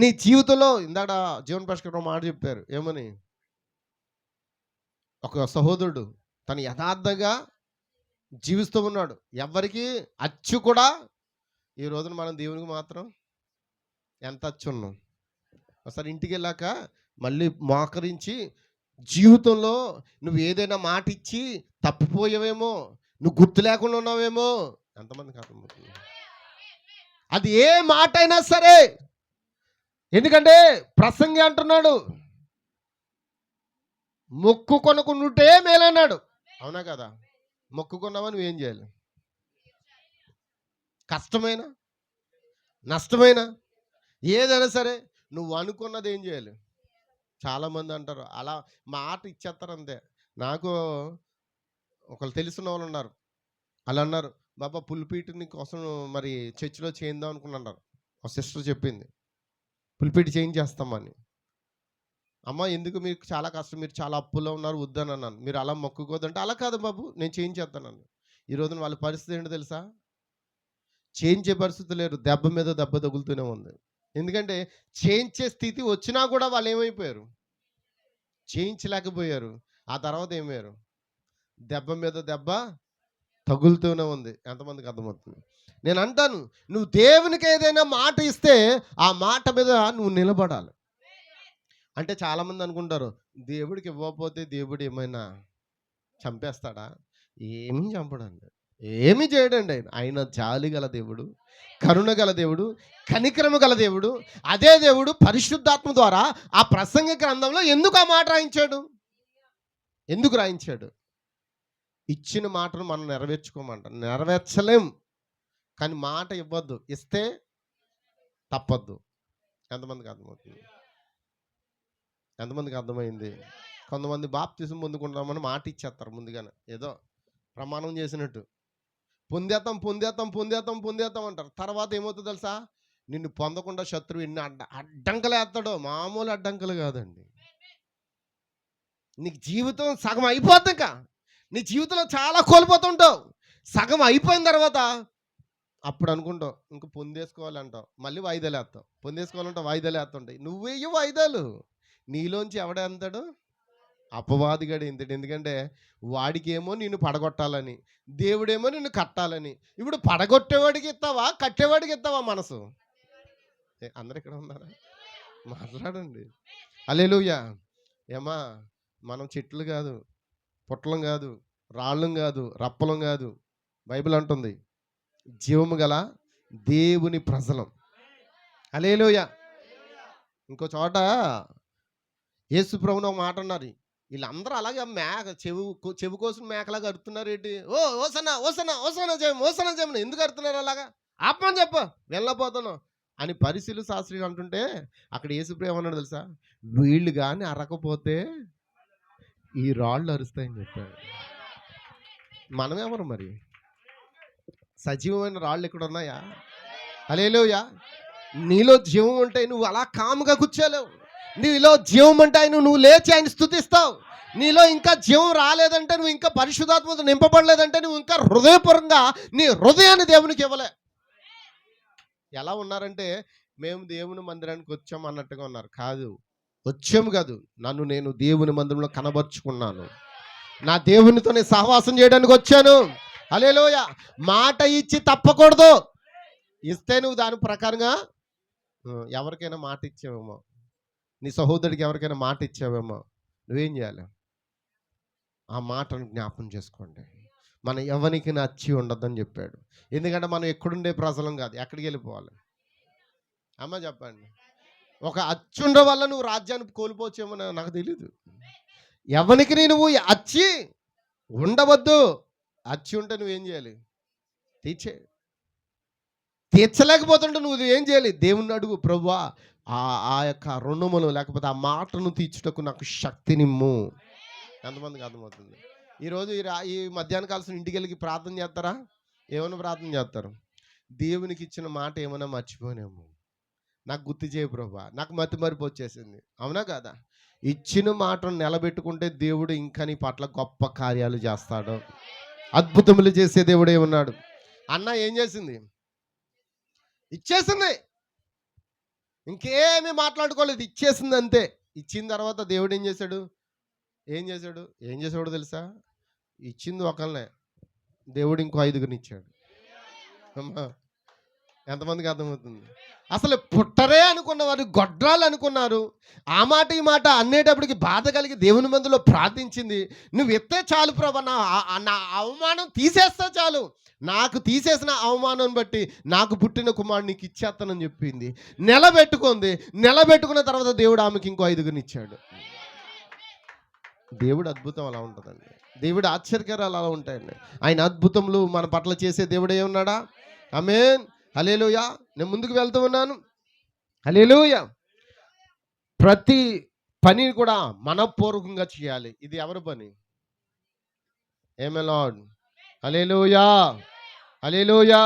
Speaker 1: నీ జీవితంలో. ఇందాక జీవన్ భాస్కర్ మాట చెప్పారు, ఏమని? ఒక సహోదరుడు తను యథార్థంగా జీవిస్తూ ఉన్నాడు, ఎవరికి అచ్చు కూడా. ఈ రోజున మనం దేవునికి మాత్రం ఎంత అచ్చు ఉన్నాం? ఒకసారి ఇంటికి వెళ్ళాక మళ్ళీ మోకరించి, జీవితంలో నువ్వు ఏదైనా మాట ఇచ్చి తప్పిపోయావేమో, నువ్వు గుర్తు లేకుండా ఉన్నావేమో. ఎంతమందికి అర్థమవుతుంది? అది ఏ మాట అయినా సరే. ఎందుకంటే ప్రసంగి అంటున్నాడు, మొక్కు కొనుక్కుంటే మేలన్నాడు. అవునా కదా? మొక్కుకున్నావా? నువ్వేం చేయాలి? కష్టమైన నష్టమైన ఏదైనా సరే నువ్వు అనుకున్నది ఏం చేయాలి? చాలామంది అంటారు అలా మాట ఇచ్చేస్తారు అంతే. నాకు ఒకళ్ళు తెలిసిన వాళ్ళు ఉన్నారు, అలా అన్నారు, బాబా పులిపీటిని కోసం మరి చర్చిలో చేయిందాం అనుకున్నారు. ఒక సిస్టర్ చెప్పింది, పులిపీటి చేయించేస్తామని. అమ్మ ఎందుకు మీకు చాలా కష్టం, మీరు చాలా అప్పుల్లో ఉన్నారు వద్దని అన్నాను. మీరు అలా మొక్కుకోదంటే, అలా కాదు బాబు నేను చేయించేస్తానన్నాను. ఈ రోజున వాళ్ళ పరిస్థితి ఏంటో తెలుసా? చేయించే పరిస్థితి లేరు. దెబ్బ మీద దెబ్బ తగులుతూనే ఉంది. ఎందుకంటే చేయించే స్థితి వచ్చినా కూడా వాళ్ళు ఏమైపోయారు? చేయించలేకపోయారు. ఆ తర్వాత ఏమయ్యారు? దెబ్బ మీద దెబ్బ తగులుతూనే ఉంది. ఎంతమందికి అర్థమవుతుంది? నేను అంటాను, నువ్వు దేవునికి ఏదైనా మాట ఇస్తే ఆ మాట మీద నువ్వు నిలబడాలి. అంటే చాలామంది అనుకుంటారు, దేవుడికి ఇవ్వకపోతే దేవుడు ఏమైనా చంపేస్తాడా? ఏమీ చంపడండి. ఏమీ చేయడండి ఆయన. ఆయన జాలి గల దేవుడు, కరుణ గల దేవుడు, కనికరము గల దేవుడు. అదే దేవుడు పరిశుద్ధాత్మ ద్వారా ఆ ప్రసంగ గ్రంథంలో ఎందుకు ఆ మాట రాయించాడు? ఎందుకు రాయించాడు? ఇచ్చిన మాటను మనం నెరవేర్చుకోమంట. నెరవేర్చలేం. కానీ మాట ఇవ్వద్దు. ఇస్తే తప్పద్దు. ఎంతమందికి అర్థమవుతుంది? ఎంతమందికి అర్థమైంది? కొంతమంది బాప్తిసం పొందుకుంటామని మాట ఇచ్చేస్తారు ముందుగానే. ఏదో ప్రమాణం చేసినట్టు. పొందేద్దాం పొందేద్దాం పొందేద్దాం పొందేద్దాం అంటారు. తర్వాత ఏమవుతుందో తెలుసా? నిన్ను పొందకుండా శత్రువు ఎన్ని అడ్డంకులు వేస్తాడో. మామూలు అడ్డంకులు కాదండి. నీకు జీవితం సగం అయిపోద్ది. ఇంకా నీ జీవితంలో చాలా కోల్పోతుంటావు. సగం అయిపోయిన తర్వాత అప్పుడు అనుకుంటావు ఇంక పొందేసుకోవాలంటావు. మళ్ళీ వాయిదాలు వేస్తావు. పొందేసుకోవాలంటావు, వాయిదాలు వేస్తుంటాయి. నువ్వేయో వాయిదాలు. నీలోంచి ఎవడేంతాడు? అపవాదిగాడు ఎంతడు. ఎందుకంటే వాడికేమో నిన్ను పడగొట్టాలని, దేవుడేమో నిన్ను కట్టాలని. ఇప్పుడు పడగొట్టేవాడికి ఇస్తావా, కట్టేవాడికి ఇస్తావా మనసు? అందరు ఇక్కడ ఉన్నారా? మాట్లాడండి. హల్లెలూయా. ఏమా, మనం చెట్లు కాదు, పుట్టలం కాదు, రాళ్ళం కాదు, రప్పలం కాదు. బైబిల్ అంటుంది జీవము గల దేవుని ప్రజలం. హల్లెలూయా. ఇంకో చోట యేసు ప్రభువుని ఒక మాట అన్నారు. వీళ్ళందరూ అలాగే చెవి కోసం మేకలాగా అరుతున్నారు ఏంటి? ఓ ఓసన ఓసన ఓసన జయం ఓసన జయం ఎందుకు అరుతున్నారు అలాగా? ఆపమని చెప్ప, వెళ్ళపోతాను అని పరిశీలు శాస్త్రి అంటుంటే అక్కడ యేసు ప్రభు ఏమన్నాడు తెలుసా? వీళ్ళు కానీ అరకపోతే ఈ రాళ్ళు అరుస్తాయని చెప్పాడు. మనమెవరు మరి? సజీవమైన రాళ్ళు ఇక్కడ ఉన్నాయా? హల్లెలూయా. నీలో జీవం ఉంటే నువ్వు అలా కాముగా కూర్చోలేవు. నీలో జీవం అంటే ఆయన నువ్వు లేచి ఆయన స్తుతిస్తావు. నీలో ఇంకా జీవం రాలేదంటే, నువ్వు ఇంకా పరిశుద్ధాత్మతో నింపబడలేదంటే, నువ్వు ఇంకా హృదయపూర్వకంగా నీ హృదయాన్ని దేవునికి ఇవ్వలే. ఎలా ఉన్నారంటే మేము దేవుని మందిరానికి వచ్చాం అన్నట్టుగా ఉన్నారు. కాదు, వచ్చాము కాదు, నన్ను నేను దేవుని మందిరంలో కనబరుచుకున్నాను. నా దేవునితో నేను సహవాసం చేయడానికి వచ్చాను. హల్లెలూయా. మాట ఇచ్చి తప్పకూడదు. ఇస్తే నువ్వు దాని ప్రకారంగా ఎవరికైనా మాట ఇచ్చావేమో, నీ సహోదరుడికి ఎవరికైనా మాట ఇచ్చావేమో, నువ్వేం చేయాలి? ఆ మాటను జ్ఞాపం చేసుకోండి. మన ఎవరికి నచ్చి ఉండద్దని చెప్పాడు. ఎందుకంటే మనం ఎక్కడుండే ప్రజలం కాదు, ఎక్కడికి వెళ్ళిపోవాలి? అమ్మ చెప్పండి. ఒక అచ్చుండ వల్ల నువ్వు రాజ్యాన్ని కోల్పోవచ్చేమో నాకు తెలీదు. ఎవరికి నువ్వు అచ్చి ఉండవద్దు. అచ్చి ఉంటే నువ్వేం చేయాలి? తీర్చలేకపోతుంటే నువ్వు ఏం చేయాలి? దేవుణ్ణి అడుగు, ప్రభువా ఆ యొక్క రుణమును లేకపోతే ఆ మాటను తీర్చుటకు నాకు శక్తినిమ్ము. ఎంతమందికి అర్థమవుతుంది? ఈరోజు ఈ మధ్యాహ్న కాల్సిన ఇంటికి వెళ్ళి ప్రార్థన చేస్తారా? ఏమైనా ప్రార్థన చేస్తారు? దేవునికి ఇచ్చిన మాట ఏమైనా మర్చిపోనేమో, నాకు గుర్తు చేయ ప్రభువా, నాకు మతిమరుపు వచ్చేసింది. అవునా కాదా? ఇచ్చిన మాటను నిలబెట్టుకుంటే దేవుడు ఇంకా నీ పట్ల గొప్ప కార్యాలు చేస్తాడు. అద్భుతములు చేసే దేవుడు ఏమన్నాడు? అన్న ఏం చేసింది? ఇచ్చేసింది. ఇంకేమీ మాట్లాడుకోలేదు, ఇచ్చేసింది అంతే. ఇచ్చిన తర్వాత దేవుడు ఏం చేశాడు? ఏం చేశాడు తెలుసా? ఇచ్చింది ఒకళ్ళనే, దేవుడు ఇంకో 5గురిని ఇచ్చాడు. ఎంతమందికి అర్థమవుతుంది? అసలు పుట్టరే అనుకున్న వారు గొడ్రాలు అనుకున్నారు. ఆ మాట ఈ మాట అనేటప్పటికి బాధ కలిగి దేవుని మందులో ప్రార్థించింది. నువ్వు ఎత్తే చాలు ప్రభు, నా అవమానం తీసేస్తే చాలు, నాకు తీసేసిన అవమానం బట్టి నాకు పుట్టిన కుమారుడు నీకు ఇచ్చేస్తానని చెప్పింది. నిలబెట్టుకున్న తర్వాత దేవుడు ఆమెకి ఇంకో 5గురిని ఇచ్చాడు. దేవుడు అద్భుతం అలా ఉంటుందండి. దేవుడు ఆశ్చర్యకరాలు అలా ఉంటాయండి. ఆయన అద్భుతములు మన పట్ల చేసే దేవుడే ఉన్నాడా? ఆమేన్. హల్లెలూయా. నేను ముందుకు వెళ్తూ ఉన్నాను. హల్లెలూయా. ప్రతి పని కూడా మనపూర్వకంగా చేయాలి. ఇది ఎవరి పని? ఏమే లార్డ్. హల్లెలూయా. హల్లెలూయా.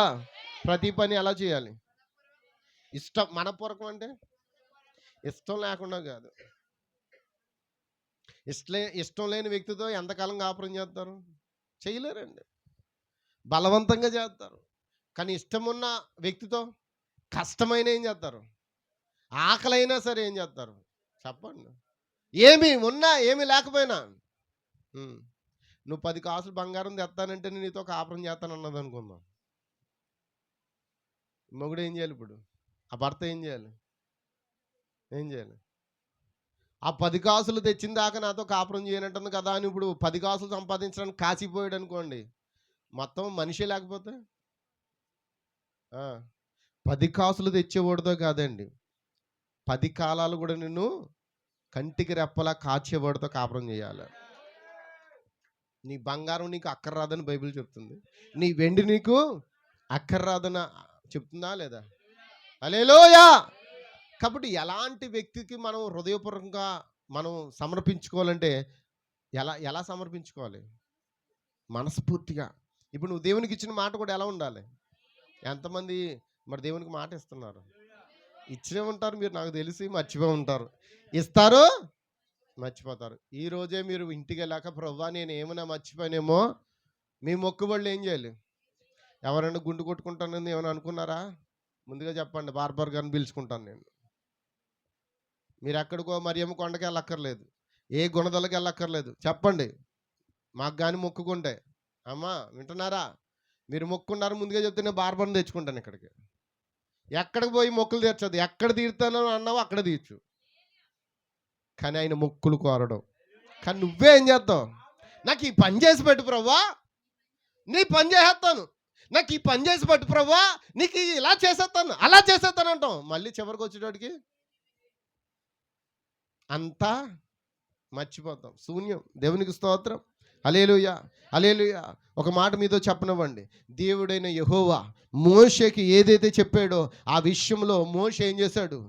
Speaker 1: ప్రతి పని ఎలా చేయాలి? ఇష్టం. మనపూర్వకం అంటే ఇష్టం లేకుండా కాదు. ఇష్టం లేని వ్యక్తితో ఎంతకాలం కాపురం చేస్తారు? చేయలేరండి. బలవంతంగా చేస్తారు. కానీ ఇష్టమున్న వ్యక్తితో కష్టమైన ఏం చేస్తారు? ఆకలైనా సరే ఏం చేస్తారు? చెప్పండి. ఏమి ఉన్నా ఏమి లేకపోయినా నువ్వు 10 కాసులు బంగారం తెస్తానంటే నేను నీతో కాపురం చేస్తాను అన్నది అనుకుందాం. మొగుడు ఏం చేయాలి ఇప్పుడు? ఆ భర్త ఏం చేయాలి? ఏం చేయాలి? ఆ 10 కాసులు తెచ్చిన దాకా నాతో కాపురం చేయనంటుంది కదా అని ఇప్పుడు 10 కాసులు సంపాదించడానికి కాసిపోయాడు అనుకోండి, మొత్తం మనిషి లేకపోతే 10 కాసులు తెచ్చేవాడితో కాదండి, 10 కాలాలు కూడా నిన్ను కంటికి రెప్పలా కాచేవాడితో కాపురం చేయాలి. నీ బంగారం నీకు అక్కర్రాదని బైబిల్ చెప్తుంది. నీ వెండి నీకు అక్కర్రాదని చెప్తుందా లేదా? హల్లెలూయా. కాబట్టి ఎలాంటి వ్యక్తికి మనం హృదయపూర్వకంగా మనం సమర్పించుకోవాలంటే ఎలా ఎలా సమర్పించుకోవాలి? మనస్ఫూర్తిగా. ఇప్పుడు నువ్వు దేవునికి ఇచ్చిన మాట కూడా ఎలా ఉండాలి? ఎంతమంది మరి దేవునికి మాట ఇస్తున్నారు? ఇచ్చే ఉంటారు, మీరు నాకు తెలిసి మర్చిపోయి ఉంటారు. ఇస్తారు, మర్చిపోతారు. ఈరోజే మీరు ఇంటికి వెళ్ళాక ప్రభువా నేను ఏమైనా మర్చిపోయానేమో, మీ మొక్కుబళ్ళు ఏం చేయాలి? ఎవరైనా గుండు కొట్టుకుంటానని ఏమైనా అనుకున్నారా? ముందుగా చెప్పండి, బార్బర్ గారిని పిలుచుకుంటాను నేను. మీరు ఎక్కడికో మరియమ్మ కొండకి వెళ్ళక్కర్లేదు, ఏ గుణదలకి వెళ్ళక్కర్లేదు. చెప్పండి, మాకు కానీ మొక్కుకుంటే. అమ్మా వింటున్నారా? మీరు మొక్కున్నారు ముందుగా చెప్తే నేను బార్బర్ని తెచ్చుకుంటాను ఇక్కడికి. ఎక్కడికి పోయి మొక్కులు తీర్చదు, ఎక్కడ తీరుతానో అన్నావు అక్కడ తీర్చు. కానీ ఆయన మొక్కులు కోరడం. కానీ నువ్వేం చేస్తావు? నాకు ఈ పని చేసి పెట్టు ప్రభువా, నీ పని చేసేస్తాను. నాకు ఈ పని చేసి పెట్టు ప్రభువా, నీకు ఇలా చేసేస్తాను, అలా చేసేస్తాను అంటాం. మళ్ళీ చివరికి వచ్చేటోడికి అంతా మర్చిపోతాం, శూన్యం. దేవునికి స్తోత్రం. హల్లెలూయా, హల్లెలూయా. ఒక మాట మీతో చెప్పనివ్వండి. దేవుడైన యెహోవా మోషేకి ఏదైతే చెప్పాడో ఆ విషయంలో మోషే ఏం చేశాడు?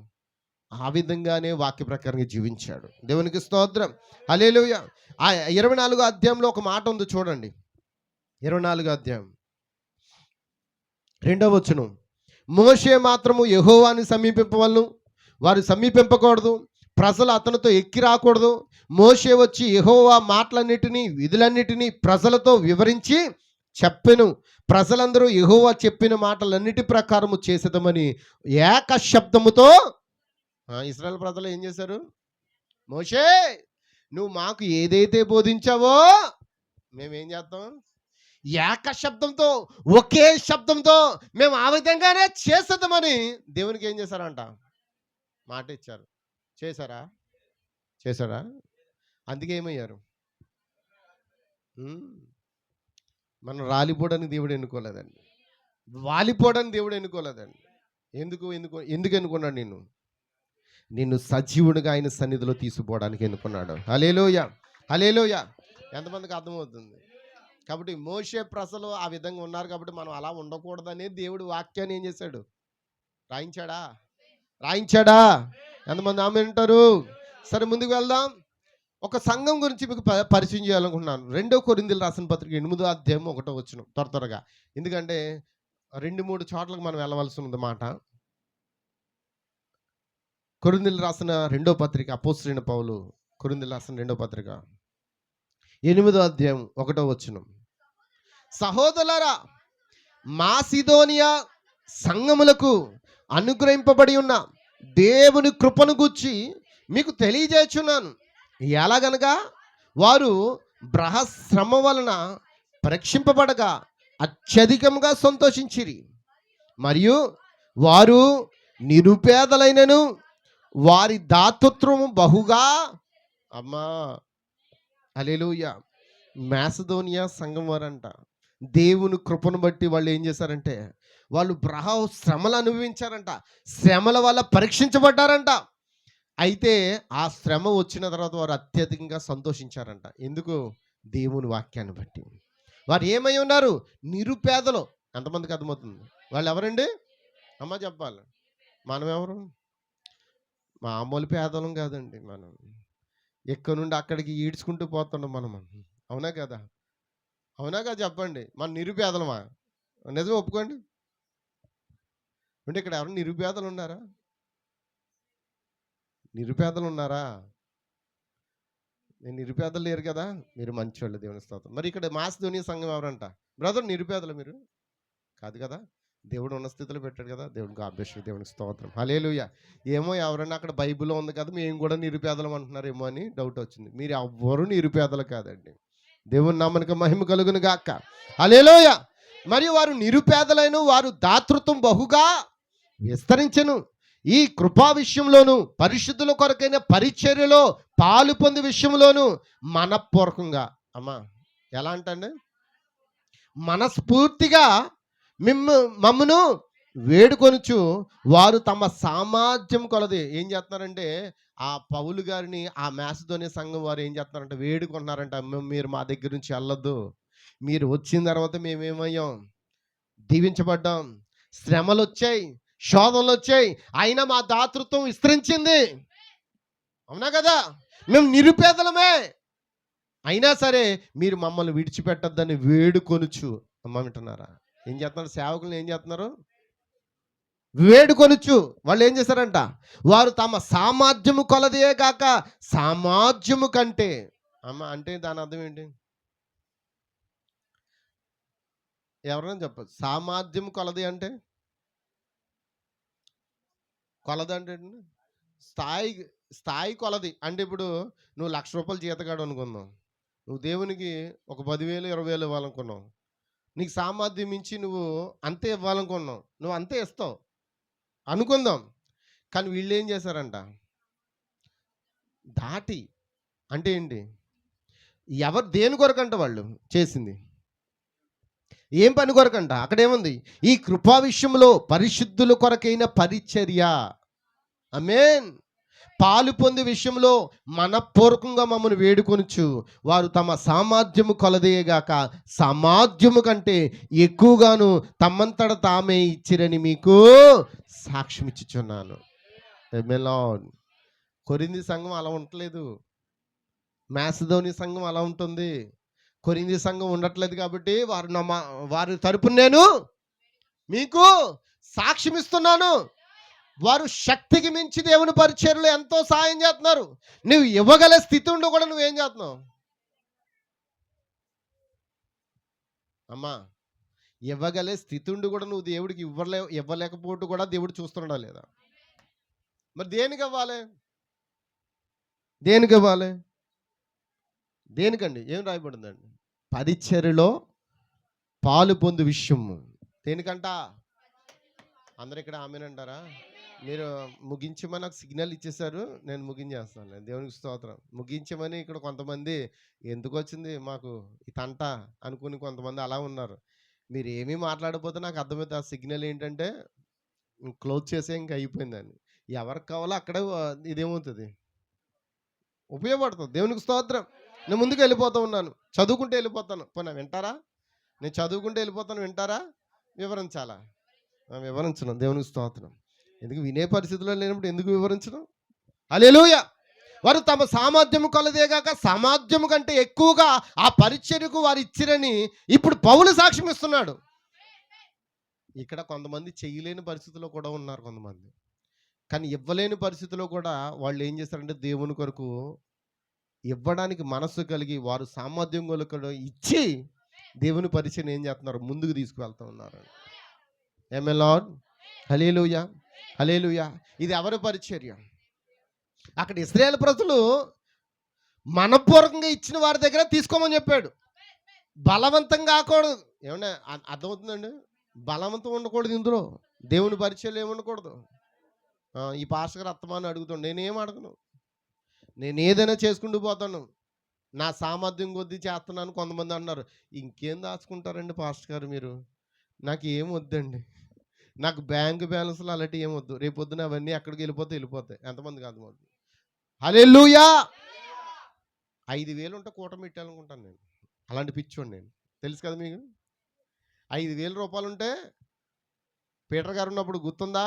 Speaker 1: ఆ విధంగానే వాక్య ప్రకారంగా జీవించాడు. దేవునికి స్తోత్రం. హల్లెలూయా. ఆ 24వ అధ్యాయంలో ఒక మాట ఉంది చూడండి. 24వ అధ్యాయం 2వ వచనం. మోషే మాత్రము యెహోవాని సమీపింపవలను, వారు సమీపింపకూడదు, ప్రజలు అతనితో ఎక్కి రాకూడదు. మోషే వచ్చి యెహోవా మాటలన్నిటినీ విధులన్నిటినీ ప్రజలతో వివరించి చెప్పెను. ప్రజలందరూ యెహోవా చెప్పిన మాటలన్నిటి ప్రకారము చేసేదమని ఏక శబ్దముతో ఇశ్రాయేలు ప్రజలు ఏం చేశారు? మోషే నువ్వు మాకు ఏదైతే బోధించావో మేమేం చేస్తాం? ఏక శబ్దంతో, ఒకే శబ్దంతో మేము ఆ విధంగానే చేసేద్దామని దేవునికి ఏం చేశారంట? మాట ఇచ్చారు. చేశారా? చేశారా? అందుకే ఏమయ్యారు? మనం రాలిపోవడానికి దేవుడు ఎన్నుకోలేదండి, వాలిపోవడానికి దేవుడు ఎన్నుకోలేదండి. ఎందుకు ఎన్నుకున్నాడు? నిన్ను సజీవుడిగా ఆయన సన్నిధిలో తీసుకుపోవడానికి ఎన్నుకున్నాడు. హల్లెలూయా, హల్లెలూయా. ఎంతమందికి అర్థమవుతుంది? కాబట్టి మోషే ప్రజలు ఆ విధంగా ఉన్నారు కాబట్టి మనం అలా ఉండకూడదనే దేవుడు వాక్యాన్ని ఏం చేశాడు? రాయించాడా? ఎంతమంది ఆమె అంటారు? సరే ముందుకు వెళ్దాం. ఒక సంఘం గురించి మీకు పరిచయం చేయాలనుకుంటున్నాను. 2 కొరింథీయులకు రాసిన పత్రిక 8వ అధ్యాయం 1వ వచనం త్వరగా, ఎందుకంటే 2-3 చోట్లకు మనం వెళ్ళవలసి ఉంది మాట. కొరింథీయులకు రాసిన 2వ పత్రిక, అపోస్తలుడైన పౌలు కొరింథీయులకు రాసిన 2వ పత్రిక 8వ అధ్యాయం 1వ వచనం. సహోదరులారా, మాసిదోనియా సంఘములకు అనుగ్రహింపబడి ఉన్న దేవుని కృపను గూర్చి మీకు తెలియజేస్తున్నాను. ఎలాగనగా వారు బ్రహశ్రమ వలన పరీక్షింపబడగా అత్యధికంగా సంతోషించిరి, మరియు వారు నిరుపేదలైనను వారి దాతృత్వము బహుగా. అమ్మా హల్లెలూయా. మాసిదోనియా సంఘం వారంట దేవుని కృపను బట్టి వాళ్ళు ఏం చేశారంటే వాళ్ళు శ్రమలు అనుభవించారంట, శ్రమల వల్ల పరీక్షించబడ్డారంట. అయితే ఆ శ్రమ వచ్చిన తర్వాత వారు అత్యధికంగా సంతోషించారంట. ఎందుకు? దేవుని వాక్యాన్ని బట్టి. వారు ఏమై ఉన్నారు? నిరుపేదలు. ఎంతమందికి అర్థమవుతుంది? వాళ్ళు ఎవరండి? అమ్మ చెప్పాలి. మనం ఎవరు? మామూలు పేదలం కాదండి. మనం ఎక్కడి నుండి అక్కడికి ఈడ్చుకుంటూ పోతున్నాం మనం. అవునా కదా? చెప్పండి. మన నిరుపేదలమా? నిజం ఒప్పుకోండి. అంటే ఇక్కడ ఎవరు నిరుపేదలు ఉన్నారా? నేను నిరుపేదలు లేరు కదా, మీరు మంచివాళ్ళు, దేవుని స్తోత్రం. మరి ఇక్కడ మాసిదోనియా సంఘం ఎవరంట? బ్రదర్ నిరుపేదలు మీరు కాదు కదా, దేవుడు ఉన్న స్థితిలో పెట్టాడు కదా. దేవునికి అభ్యక్ష, దేవునికి స్తోత్రం, హల్లెలూయా. ఏమో ఎవరైనా అక్కడ బైబిల్లో ఉంది కదా, మేము కూడా నిరుపేదలం అంటున్నారేమో అని డౌట్ వచ్చింది. మీరు ఎవ్వరూ నిరుపేదలు కాదండి. దేవుని నామమునకు మహిమ కలుగును గాక, హల్లెలూయా. మరియు వారు నిరుపేదలైన వారు దాతృత్వం బహుగా విస్తరించెను. ఈ కృపా విషయంలోను పరిశుద్ధుల కొరకైన పరిచర్యలో పాలు పొంది విషయంలోను మనపూర్వకంగా, అమ్మా ఎలా అంటండి, మనస్ఫూర్తిగా మమ్మను వేడుకొనుచు వారు తమ సామర్థ్యం కొలది ఏం చేస్తున్నారంటే, ఆ పౌలు గారిని ఆ మాసిదోనియా సంఘం వారు ఏం చేస్తున్నారంటే వేడుకుంటున్నారంట. మీరు మా దగ్గర నుంచి వెళ్ళొద్దు, మీరు వచ్చిన తర్వాత మేమేమయ్యాం, దీవించబడ్డాం, శ్రమలు వచ్చాయి, శోధనలు వచ్చాయి, అయినా మా దాతృత్వం విస్తరించింది. అవునా కదా, మేము నిరుపేదలమే, అయినా సరే మీరు మమ్మల్ని విడిచిపెట్టద్దని వేడుకొనుచు. అమ్మ వింటున్నారా? ఏం చేస్తున్నారు సేవకులు, ఏం చేస్తున్నారు? వేడుకొనుచు. వాళ్ళు ఏం చేశారంట, వారు తమ సామర్థ్యము కొలదే కాక సామర్థ్యము కంటే. అమ్మ అంటే దాని అర్థం ఏంటి? ఎవరైనా చెప్పచ్చు. సామర్థ్యం కొలది అంటే, కొలది అంటే స్థాయి, స్థాయి కొలది అంటే, ఇప్పుడు నువ్వు 1,00,000 రూపాయలు జీతగాడు అనుకుందాం, నువ్వు దేవునికి ఒక 10,000 20,000 ఇవ్వాలనుకున్నావు, నీకు సామర్థ్యం మించి నువ్వు అంతే ఇవ్వాలనుకున్నావు, నువ్వు అంతే ఇస్తావు అనుకుందాం. కానీ వీళ్ళు ఏం చేశారంట, దాటి అంటే ఏంటి, ఎవరు దేని కొరకంట వాళ్ళు చేసింది, ఏం పని కొరకంట? అక్కడేముంది, ఈ కృపా విషయంలో పరిశుద్ధుల కొరకైన పరిచర్య, ఆమేన్, పాలు పొందే విషయంలో మనపూర్వకంగా మమ్మల్ని వేడుకొనుచు వారు తమ సామర్థ్యము కొలదేగాక సామర్థ్యము కంటే ఎక్కువగాను తమ్మంతట తామే ఇచ్చిరని మీకు సాక్ష్యం ఇచ్చుచున్నాను. ఆమేన్. కొరింథీ సంఘం అలా ఉండట్లేదు, మాసిదోనియా సంఘం అలా ఉంటుంది. కొరింథీ సంఘం ఉండట్లేదు కాబట్టి వారి తరపున నేను మీకు సాక్ష్యం ఇస్తున్నాను. వారు శక్తికి మించి దేవుని పరిచర్యలో ఎంతో సాయం చేస్తున్నారు. నువ్వు ఇవ్వగల స్థితి ఉండి కూడా నువ్వేం చేస్తున్నావు? అమ్మా, ఇవ్వగలే స్థితి ఉండి కూడా నువ్వు దేవుడికి ఇవ్వలేకపోవడం కూడా దేవుడు చూస్తున్నాడా లేదా? మరి దేనికి ఇవ్వాలి? దేనికి ఇవ్వాలి? దేనికండి? ఏం రాయబడిందండి? పరిచర్యలో పాలు పొందు విషయము. దేనికంట? అందరు ఇక్కడ ఆమేనంటారా? మీరు ముగించమని నాకు సిగ్నల్ ఇచ్చేశారు, నేను ముగించేస్తాను. దేవునికి స్తోత్రం. ముగించమని ఇక్కడ కొంతమంది ఎందుకు వచ్చింది మాకు ఈ తంట అనుకుని కొంతమంది అలా ఉన్నారు. మీరు ఏమీ మాట్లాడకపోతే నాకు అర్థమవుతుంది ఆ సిగ్నల్ ఏంటంటే క్లోజ్ చేసే ఇంకా అయిపోయిందని. ఎవరికి కావాలో అక్కడే ఇదేమవుతుంది, ఉపయోగపడుతుంది. దేవునికి స్తోత్రం. నేను ముందుకు వెళ్ళిపోతూ ఉన్నాను, చదువుకుంటూ వెళ్ళిపోతాను. పోనీ వింటారా? నేను చదువుకుంటూ వెళ్ళిపోతాను, వింటారా? వివరించాలా? వివరించను. దేవునికి స్తోత్రం. ఎందుకు వినే పరిస్థితుల్లో లేనప్పుడు ఎందుకు వివరించడం? హల్లెలూయా. వారు తమ సామర్థ్యము కొలదేగాక సామర్థ్యము కంటే ఎక్కువగా ఆ పరిచర్యకు వారు ఇచ్చిరని ఇప్పుడు పౌలు సాక్ష్యం ఇస్తున్నాడు. ఇక్కడ కొంతమంది చేయలేని పరిస్థితుల్లో కూడా ఉన్నారు కొంతమంది. కానీ ఇవ్వలేని పరిస్థితిలో కూడా వాళ్ళు ఏం చేస్తారంటే దేవుని కొరకు ఇవ్వడానికి మనసు కలిగి వారు సామర్థ్యం కొలకడం ఇచ్చి దేవుని పరిచయం ఏం చేస్తున్నారు, ముందుకు తీసుకువెళ్తూ ఉన్నారు. ఆమేన్ లార్డ్. హల్లెలూయా, హల్లెలూయా. ఇది ఎవరి పరిచర్య? అక్కడ ఇశ్రాయేలు ప్రజలు మనపూర్వకంగా ఇచ్చిన వారి దగ్గర తీసుకోమని చెప్పాడు. బలవంతం కాకూడదు. ఏమన్నా అర్థమవుతుందండి? బలవంతం ఉండకూడదు ఇందులో. దేవుని పరిచయం ఏముండకూడదు. ఈ పాస్టర్ గారు అత్తమాని అడుగుతాడు, నేనేం అడగను, నేను ఏదైనా చేసుకుంటూ పోతాను, నా సామర్థ్యం కొద్దీ చేస్తున్నాను. కొంతమంది అన్నారు, ఇంకేం దాచుకుంటారండి పాస్టర్ గారు మీరు, నాకు ఏం వద్దండి, నాకు బ్యాంకు బ్యాలెన్స్లు అలాంటివి ఏం వద్దు, రేపు పొద్దున అవన్నీ ఎక్కడికి వెళ్ళిపోతాయి. ఎంతమందికి అర్థమవుతుంది? హల్లెలూయా. 5,000 ఉంటే కూటమి పెట్టాలనుకుంటాను నేను. అలాంటి పిచ్చోండి నేను, తెలుసు కదా మీకు. 5,000 రూపాయలు ఉంటే పీటర్ గారు ఉన్నప్పుడు గుర్తుందా,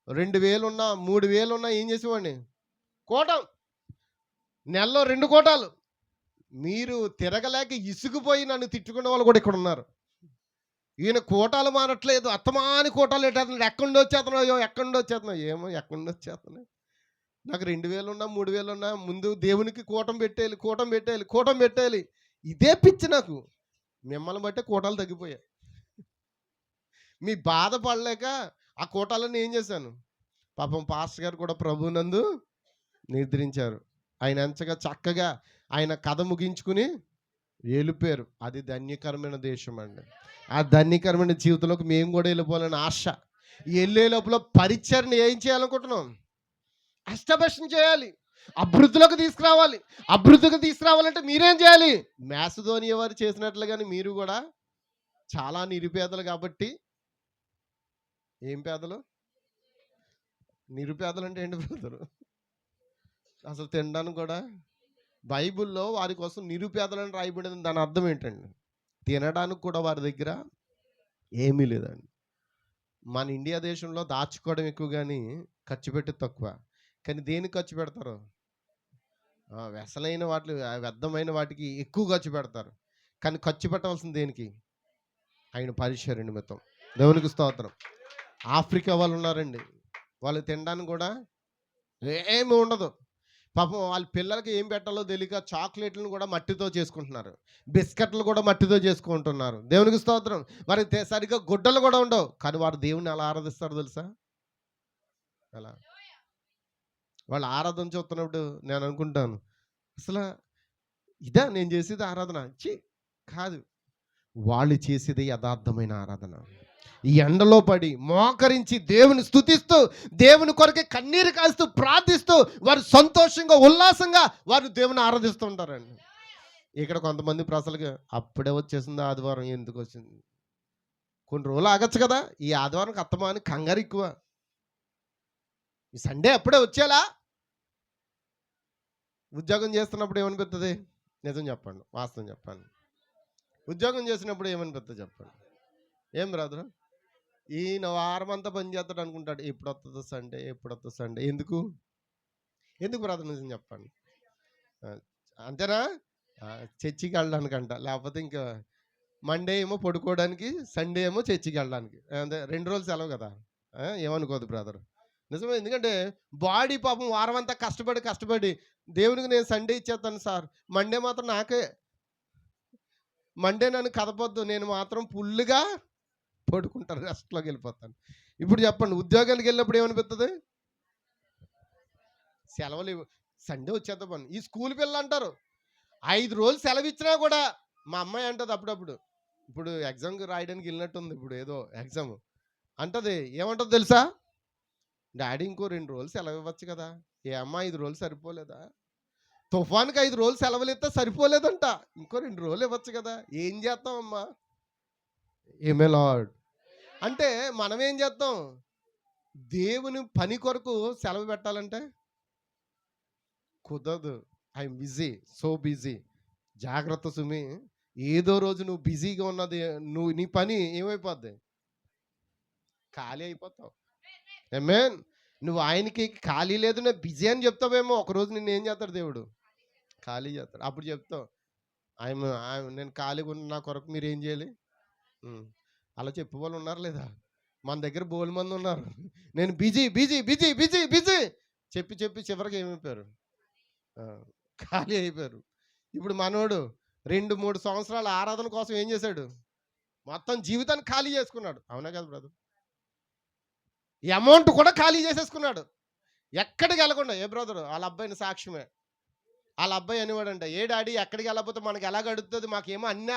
Speaker 1: 2,000 ఉన్నా 3,000 ఉన్నా ఏం చేసేవాడిని, కోటం, నెలలో 2 కోటాలు. మీరు తిరగలేక ఇసుకుపోయి నన్ను తిట్టుకునే వాళ్ళు కూడా ఇక్కడ ఉన్నారు. ఈయన కోటాలు మానట్లేదు, అత్తమాని కోటాలు ఎట్టేస్తున్నాడు, ఎక్కడి నుండి వచ్చేస్తున్నాయో, ఏమో ఎక్కడి నుండి వచ్చేస్తున్నాయి. నాకు 2000 ఉన్నా 3000 ఉన్నా ముందు దేవునికి కూటం పెట్టేయాలి. ఇదే పిచ్చి నాకు. మిమ్మల్ని బట్టే కూటాలు తగ్గిపోయాయి. మీ బాధ పడలేక ఆ కూటాలన్నీ ఏం చేశాను, పాపం పాస్టర్ గారు కూడా ప్రభువునందు నిద్రించారు. ఆయన ఎంచగా చక్కగా ఆయన కథ ముగించుకుని వెళ్ళిపోయారు. అది ధన్యకరమైన దేశం అండి. ఆ ధన్యకరమైన జీవితంలోకి మేము కూడా వెళ్ళిపోవాలని ఆశ. వెళ్ళే లోపల పరిచర్ని ఏం చేయాలనుకుంటున్నాం, అష్టభ్రష్టం చేయాలి, అభివృద్ధిలోకి తీసుకురావాలి. అభివృద్ధికి తీసుకురావాలంటే మీరేం చేయాలి, మాసిదోనియా వారు చేసినట్లుగానే మీరు కూడా చాలా నిరుపేదలు కాబట్టి. ఏం పేదలు? నిరుపేదలు అంటే ఏంటి బ్రదరు? అసలు తినడానికి కూడా బైబిల్లో వారి కోసం నిరుపేదలని రాయబడింది. దాని అర్థం ఏంటండి? తినడానికి కూడా వారి దగ్గర ఏమీ లేదండి. మన ఇండియా దేశంలో దాచుకోవడం ఎక్కువ కానీ ఖర్చు పెట్టి తక్కువ. కానీ దేనికి ఖర్చు పెడతారు? వెసలైన వాటి, వ్యర్థమైన వాటికి ఎక్కువ ఖర్చు పెడతారు. కానీ ఖర్చు పెట్టవలసింది దేనికి? ఆయన పరిచర్య నిమిత్తం. దేవునికి స్తోత్రం. ఆఫ్రికా వాళ్ళు ఉన్నారండి, వాళ్ళు తినడానికి కూడా ఏమి ఉండదు. పాపం వాళ్ళ పిల్లలకి ఏం పెట్టాలో తెలియక చాక్లెట్లను కూడా మట్టితో చేసుకుంటున్నారు, బిస్కెట్లు కూడా మట్టితో చేసుకుంటున్నారు. దేవునికి స్తోత్రం. వారికి సరిగ్గా గుడ్డలు కూడా ఉండవు. కానీ వారు దేవుని ఎలా ఆరాధిస్తారు తెలుసా? అలా వాళ్ళు ఆరాధన చూస్తున్నప్పుడు నేను అనుకుంటాను, అసలు ఇదా నేను చేసేది ఆరాధన? కాదు, వాళ్ళు చేసేది యథార్థమైన ఆరాధన. ఈ ఎండలో పడి మోకరించి దేవుని స్తుతిస్తూ, దేవుని కొరకే కన్నీరు కాస్తూ ప్రార్థిస్తూ వారు సంతోషంగా ఉల్లాసంగా వారు దేవుని ఆరాధిస్తూ ఉంటారండి. ఇక్కడ కొంతమంది ప్రజలకి అప్పుడే వచ్చేసింది ఆదివారం, ఎందుకు వచ్చింది, కొన్ని రోజులు ఆగచ్చు కదా, ఈ ఆదివారం అత్తమా అని కంగారు ఎక్కువ. ఈ సండే అప్పుడే వచ్చేలా. ఉద్యోగం చేస్తున్నప్పుడు ఏమనిపిస్తుంది? నిజం చెప్పండి, వాస్తవం చెప్పండి. ఉద్యోగం చేసినప్పుడు ఏమనిపిస్తుంది చెప్పండి? ఏం బ్రదరు, ఈయన వారం అంతా పని చేస్తాడు అనుకుంటాడు, ఎప్పుడు వస్తుందో సండే. ఎందుకు బ్రదర్ నిజం చెప్పండి? అంతేనా? చర్చికి వెళ్ళడానికంట, లేకపోతే ఇంకా మండే ఏమో పడుకోవడానికి, సండే ఏమో చర్చికి వెళ్ళడానికి. అంటే 2 రోజులు సెలవు కదా, ఏమనుకోదు బ్రదర్. నిజమే. ఎందుకంటే బాడీ పాపం వారం అంతా కష్టపడి దేవునికి నేను సండే ఇచ్చేస్తాను సార్, మండే మాత్రం నాకే, మండే నన్ను కదపొద్దు, నేను మాత్రం ఫుల్గా పడుకుంటాను, రెస్ట్లోకి వెళ్ళిపోతాను. ఇప్పుడు చెప్పండి, ఉద్యోగానికి వెళ్ళినప్పుడు ఏమనిపిస్తుంది? సెలవులు సండే వచ్చేద్దాం. ఈ స్కూల్ పిల్లలు అంటారు 5 రోజులు సెలవు ఇచ్చినా కూడా, మా అమ్మాయి అంటది అప్పుడప్పుడు, ఇప్పుడు ఎగ్జామ్కి రాయడానికి వెళ్ళినట్టుంది, ఇప్పుడు ఏదో ఎగ్జామ్ అంటది, ఏమంటుంది తెలుసా? డాడీ ఇంకో 2 రోజులు సెలవు ఇవ్వచ్చు కదా. ఏ అమ్మ 5 రోజులు సరిపోలేదా? తుఫాన్కి 5 రోజులు సెలవులు ఇస్తే సరిపోలేదంట, ఇంకో 2 రోజులు ఇవ్వచ్చు కదా. ఏం చేస్తామమ్మా? ఏమే లార్డ్. అంటే మనం ఏం చేస్తాం? దేవుని పని కొరకు సెలవు పెట్టాలంటే కుదరదు. I'm busy, so busy. జాగ్రత్త సుమి, ఏదో రోజు నువ్వు బిజీగా ఉన్నది, నీ పని ఏమైపోద్ది? ఖాళీ అయిపోతావు. ఆమేన్. నువ్వు ఆయనకి ఖాళీ లేదు, నేను బిజీ అని చెప్తావేమో, ఒకరోజు నిన్ను ఏం చేస్తాడు దేవుడు? ఖాళీ చేస్తాడు. అప్పుడు చెప్తావు, నేను ఖాళీగా ఉన్న నా కొరకు మీరు ఏం చేయాలి. అలా చెప్పే వాళ్ళు ఉన్నారు లేదా? మన దగ్గర బోలు మంది ఉన్నారు. నేను బిజీ చెప్పి చివరికి ఏమైపోయారు? ఖాళీ అయిపోయారు. ఇప్పుడు మనోడు 2-3 సంవత్సరాల ఆరాధన కోసం ఏం చేశాడు? మొత్తం జీవితాన్ని ఖాళీ చేసుకున్నాడు. అవునా కదా బ్రదర్? ఈ అమౌంట్ కూడా ఖాళీ చేసేసుకున్నాడు, ఎక్కడికి వెళ్ళకుండా. ఏ బ్రదర్, వాళ్ళ అబ్బాయిని సాక్ష్యమే. వాళ్ళ అబ్బాయి అనేవాడంట, ఏ డాడీ ఎక్కడికి వెళ్ళకపోతే మనకి ఎలా గడుస్తుంది, మాకేమో అన్నీ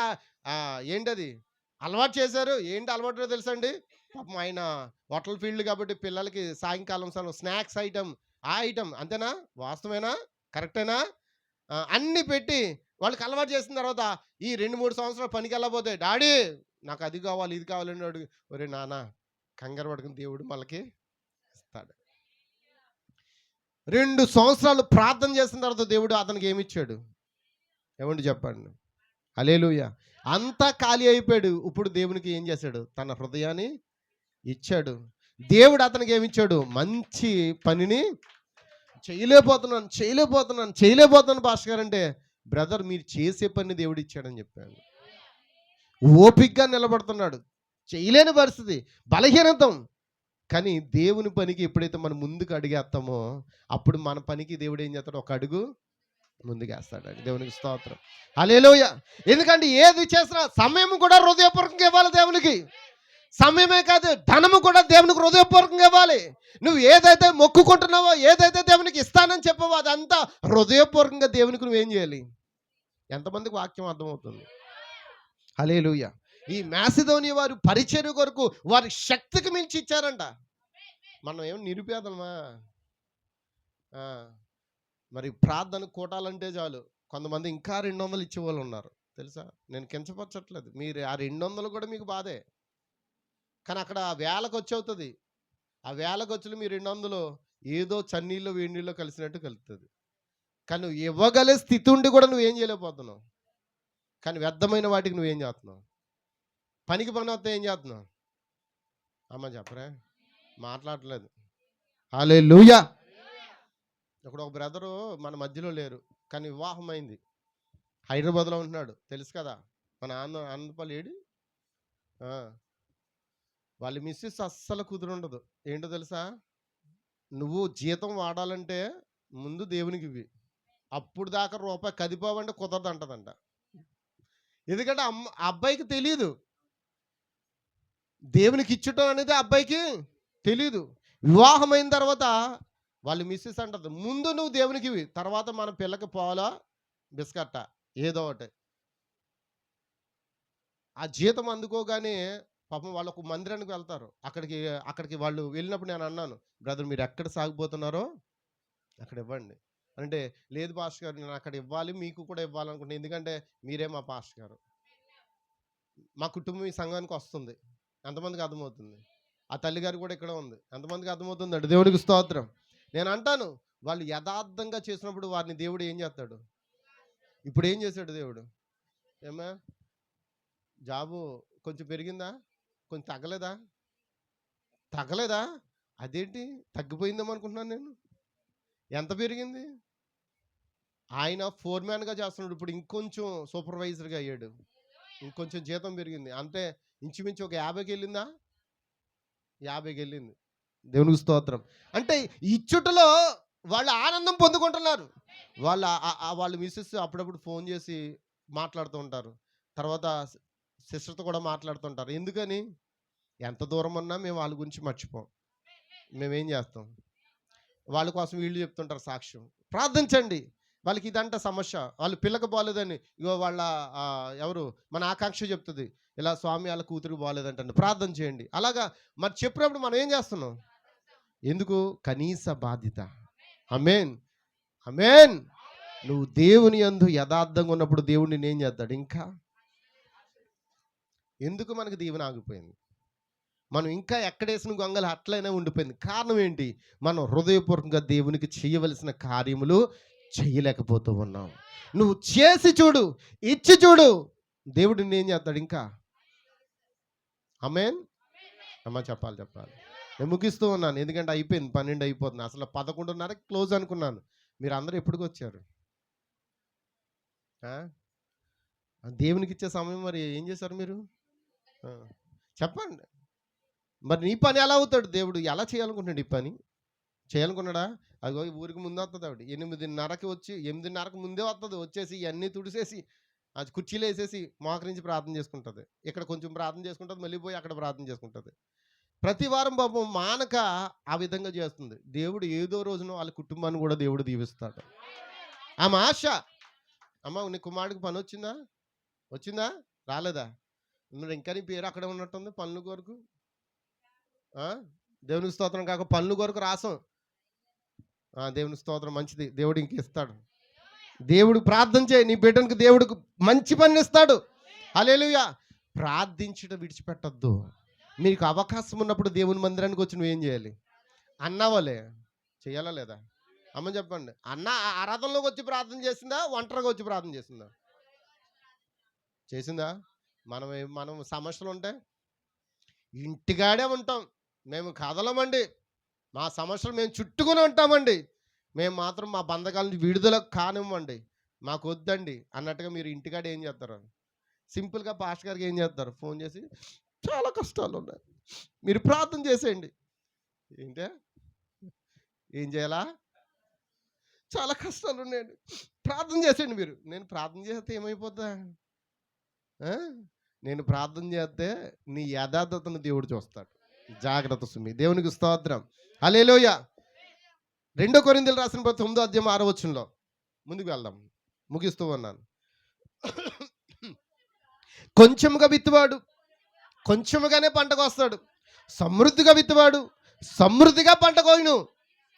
Speaker 1: ఏంటది అలవాటు చేశారు. ఏంటి అలవాటు తెలుసా అండి? పాపం ఆయన హోటల్ ఫీల్డ్ కాబట్టి పిల్లలకి సాయంకాలం స్నాక్స్ ఐటమ్, ఆ ఐటమ్, అంతేనా? వాస్తవేనా? కరెక్టేనా? అన్నీ పెట్టి వాళ్ళకి అలవాటు చేసిన తర్వాత ఈ 2-3 సంవత్సరాలు పనికి వెళ్ళకపోతే, డాడీ నాకు అది కావాలి ఇది కావాలని అడుగు. ఒరే నాన్న, కంగారు పడుకుని దేవుడు మనకి ఇస్తాడు. 2 సంవత్సరాలు ప్రార్థన చేసిన తర్వాత దేవుడు అతనికి ఏమి ఇచ్చాడు? ఏమండి చెప్పండి? హల్లెలూయా. అంతా ఖాళీ అయిపోయాడు. ఇప్పుడు దేవునికి ఏం చేశాడు? తన హృదయాన్ని ఇచ్చాడు. దేవుడు అతనికి ఏమి ఇచ్చాడు? మంచి పనిని చేయలేకపోతున్నాను పాస్టర్ గారు అంటే, బ్రదర్ మీరు చేసే పని దేవుడు ఇచ్చాడని చెప్పాడు. ఓపికగా నిలబడుతున్నాడు, చేయలేని పరిస్థితి, బలహీనతం. కానీ దేవుని పనికి ఎప్పుడైతే మనం ముందుకు అడిగేస్తామో అప్పుడు మన పనికి దేవుడు ఏం చేస్తాడు, ఒక అడుగు ముందుకేస్తాడు. దేవునికి స్తోత్రం, హల్లెలూయా. ఎందుకంటే ఏది చేసినా సమయం కూడా హృదయపూర్వకంగా ఇవ్వాలి దేవునికి. సమయమే కాదు, ధనము కూడా దేవునికి హృదయపూర్వకంగా ఇవ్వాలి. నువ్వు ఏదైతే మొక్కుకుంటున్నావో, ఏదైతే దేవునికి ఇస్తానని చెప్పావో అదంతా హృదయపూర్వకంగా దేవునికి నువ్వేం చేయాలి. ఎంతమందికి వాక్యం అర్థమవుతుంది? హల్లెలూయా. ఈ మాసిదోనియా వారు పరిచర్య కొరకు వారి శక్తికి మించి ఇచ్చారంట. మనం ఏమో నిరుపేదమా? మరి ప్రార్థన కూటాలంటే చాలు కొంతమంది ఇంకా 200 ఇచ్చేవాళ్ళు ఉన్నారు తెలుసా. నేను కించపరచట్లేదు, మీరు ఆ 200 కూడా మీకు బాధే. కానీ అక్కడ వేలకు వచ్చి అవుతుంది. ఆ వేలకు వచ్చి మీ 200 ఏదో చన్నీళ్ళు వేడినీళ్ళు కలిసినట్టు కలుగుతుంది. కానీ నువ్వు ఇవ్వగలే స్థితి ఉండి కూడా నువ్వేం చేయలేకపోతున్నావు. కానీ వ్యర్థమైన వాటికి నువ్వేం చేస్తున్నావు? పనికి పని వస్తే ఏం చేస్తున్నావు? అమ్మ చెప్పరా, మాట్లాడలేదు. హల్లెలూయా. ఇప్పుడు ఒక బ్రదరు మన మధ్యలో లేరు, కానీ వివాహం అయింది, హైదరాబాద్లో ఉంటున్నాడు, తెలుసు కదా. మన ఆనందపల్లి ఏడి వాళ్ళ మిస్సెస్ అస్సలు కుదురుండదు. ఏంటో తెలుసా, నువ్వు జీతం వాడాలంటే ముందు దేవునికి ఇవి, అప్పుడు దాకా రూపాయి కదిపోవంటే కుదరదు అంటదంట. ఎందుకంటే అబ్బాయికి తెలియదు, దేవునికి ఇచ్చటం అనేది అబ్బాయికి తెలీదు. వివాహం అయిన తర్వాత వాళ్ళు మిస్సెస్ అంటది, ముందు నువ్వు దేవునికి ఇవి, తర్వాత మన పిల్లకి పోవాలా బిస్కట్ట ఏదో ఒకటి. ఆ జీతం అందుకోగానే పాపం వాళ్ళు ఒక మందిరానికి వెళ్తారు. అక్కడికి వాళ్ళు వెళ్ళినప్పుడు నేను అన్నాను, బ్రదర్ మీరు ఎక్కడ సాగిపోతున్నారో అక్కడ ఇవ్వండి అంటే, లేదు పాస్టర్ గారు నేను అక్కడ ఇవ్వాలి, మీకు కూడా ఇవ్వాలనుకుంటున్నాను, ఎందుకంటే మీరే మా పాస్టర్ గారు, మా కుటుంబం ఈ సంఘానికి వస్తుంది. ఎంతమందికి అర్థమవుతుంది? ఆ తల్లిగారు కూడా ఇక్కడ ఉంది, ఎంతమందికి అర్థమవుతుంది అంటే దేవునికి స్తోత్రం. నేను అంటాను, వాళ్ళు యథార్థంగా చేసినప్పుడు వారిని దేవుడు ఏం చేస్తాడు? ఇప్పుడు ఏం చేశాడు దేవుడు? ఏమా జాబు కొంచెం పెరిగిందా? కొంచెం తగ్గలేదా? అదేంటి తగ్గిపోయిందేమో అనుకుంటున్నాను నేను. ఎంత పెరిగింది? ఆయన ఫోర్మ్యాన్గా చేస్తున్నాడు, ఇప్పుడు ఇంకొంచెం సూపర్వైజర్గా అయ్యాడు, ఇంకొంచెం జీతం పెరిగింది. అంటే ఇంచుమించు ఒక 50కి వెళ్ళిందా? 50కి వెళ్ళింది. దేవునికి స్తోత్రం. అంటే ఇచ్చుటలో వాళ్ళు ఆనందం పొందుకుంటున్నారు. వాళ్ళ మిస్సెస్ అప్పుడప్పుడు ఫోన్ చేసి మాట్లాడుతూ ఉంటారు, తర్వాత సిస్టర్తో కూడా మాట్లాడుతుంటారు. ఎందుకని? ఎంత దూరం ఉన్నా మేము వాళ్ళ గురించి మర్చిపోం. మేమేం చేస్తాం, వాళ్ళ కోసం వీళ్ళు చెప్తుంటారు సాక్ష్యం. ప్రార్థించండి, వాళ్ళకి ఇదంట సమస్య, వాళ్ళు పిల్లకి బాగోలేదని, ఇగో వాళ్ళ ఎవరు మన ఆకాంక్ష చెప్తుంది, ఇలా స్వామి వాళ్ళ కూతురికి బాగోలేదంటండి, ప్రార్థన చేయండి. అలాగా మరి చెప్పినప్పుడు మనం ఏం చేస్తున్నాం? ఎందుకు? కనీస బాధ్యత. ఆమేన్, ఆమేన్. నువ్వు దేవుని యందు యథార్థంగా ఉన్నప్పుడు దేవుడు నిన్ను ఏం చేస్తాడు? ఇంకా ఎందుకు మనకు దీవెన ఆగిపోయింది? మనం ఇంకా ఎక్కడేసిన గొంగలు అట్లయినా ఉండిపోయింది. కారణం ఏంటి? మనం హృదయపూర్వకంగా దేవునికి చేయవలసిన కార్యములు చేయలేకపోతూ ఉన్నాం. నువ్వు చేసి చూడు, ఇచ్చి చూడు, దేవుడు నిన్ను ఏం చేస్తాడు? ఇంకా ఆమేన్. అమ్మ చెప్పాలి. నేను ముగిస్తూ ఉన్నాను, ఎందుకంటే అయిపోయింది, 12 అయిపోతుంది. అసలు 11:30కి క్లోజ్ అనుకున్నాను. మీరు అందరూ ఎప్పటికి వచ్చారు? దేవునికి ఇచ్చే సమయం మరి ఏం చేశారు మీరు? చెప్పండి. మరి నీ పని ఎలా అవుతాడు? దేవుడు ఎలా చేయాలనుకుంటున్నాడు? ఈ పని చేయాలనుకున్నాడా? అదిగో ఊరికి ముందే వస్తుంది ఆవిడ, 8:30కి వచ్చి 8:30కి ముందే వస్తుంది, వచ్చేసి ఇవన్నీ తుడిసేసి అది కుర్చీలు వేసేసి మోకరించి ప్రార్థన చేసుకుంటుంది. ఇక్కడ కొంచెం ప్రార్థన చేసుకుంటుంది, మళ్ళీ పోయి అక్కడ ప్రార్థన చేసుకుంటుంది. ప్రతి వారం పాపం మానక ఆ విధంగా చేస్తుంది. దేవుడు ఏదో రోజున వాళ్ళ కుటుంబాన్ని కూడా దేవుడు దీవిస్తాడు. ఆమె ఆశ. అమ్మ నీ కుమారుడికి పని వచ్చిందా? రాలేదా? ఇంకా నీ పేరు అక్కడే ఉన్నట్టుంది పనుల కొరకు. దేవునికి స్తోత్రం. కాక పనుల కొరకు రాసాం. దేవునికి స్తోత్రం, మంచిది, దేవుడు ఇంక ఇస్తాడు. దేవుడు ప్రార్థన చేయి, నీ బిడ్డనికి దేవుడికి మంచి పని ఇస్తాడు. హల్లెలూయా. ప్రార్థించడం విడిచిపెట్టద్దు. మీకు అవకాశం ఉన్నప్పుడు దేవుని మందిరానికి వచ్చి నువ్వేం చేయాలి? అన్నవాలే చేయాలా లేదా? అమ్మ చెప్పండి. అన్న ఆరాధనలోకి వచ్చి ప్రార్థన చేసిందా? ఒంటరిగా వచ్చి ప్రార్థన చేసిందా? మనం సమస్యలు ఉంటాయి, ఇంటికాడే ఉంటాం, మేము కదలమండి, మా సమస్యలు మేము చుట్టుకుని ఉంటామండి, మేము మాత్రం మా బంధకాల నుంచి విడుదల కానివ్వండి, మాకు వద్దండి అన్నట్టుగా మీరు ఇంటికాడ ఏం చేస్తారు? సింపుల్గా పాస్టర్ గారికి ఏం చేస్తారు? ఫోన్ చేసి చాలా కష్టాలు ఉన్నాయి, మీరు ప్రార్థన చేసేయండి. ఏంటే ఏం చేయాలా? చాలా కష్టాలు ఉన్నాయండి. ప్రార్థన చేసేయండి మీరు. నేను ప్రార్థన చేస్తే ఏమైపోద్దా? ఆ? నేను ప్రార్థన చేస్తే నీ యథార్థతను దేవుడు చూస్తాడు. జాగ్రత్త సుమి. దేవునికి స్తోత్రం. హల్లెలూయా. 2 కొరింథీయులు రాసిన 9వ అధ్యాయం 6వ వచనంలో ముందుకు వెళ్దాం. ముగిస్తూ ఉన్నాను. కొంచెముగా విత్తువాడు కొంచెముగానే పంటకు వస్తాడు, సమృద్ధిగా విత్తువాడు సమృద్ధిగా పంట కోయును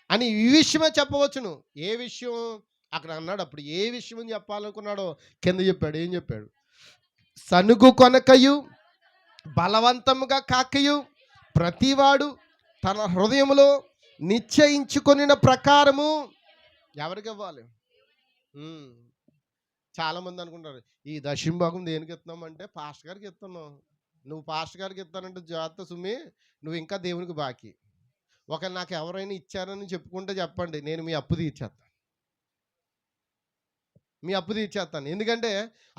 Speaker 1: అని ఈ విషయమే చెప్పవచ్చును. ఏ విషయం అక్కడ అన్నాడు. అప్పుడు ఏ విషయం చెప్పాలనుకున్నాడో కింద చెప్పాడు. ఏం చెప్పాడు? సనుగు కొనకయు బలవంతముగా కాకయు ప్రతివాడు తన హృదయములో నిశ్చయించుకొనిన ప్రకారము ఎవరికి ఇవ్వాలి? చాలామంది అనుకుంటారు, ఈ దశంభాగం దేనికి ఇస్తున్నాం అంటే పాస్టర్ గారికి ఇస్తున్నాం. నువ్వు పాస్టర్ గారికి ఇస్తానంటే జాగ్రత్త సుమి, నువ్వు ఇంకా దేవునికి బాకీ. ఒకవేళ నాకు ఎవరైనా ఇచ్చారని చెప్పుకుంటే చెప్పండి, నేను మీ అప్పు తీర్చేస్తాను. మీ అప్పు తీర్చేస్తాను. ఎందుకంటే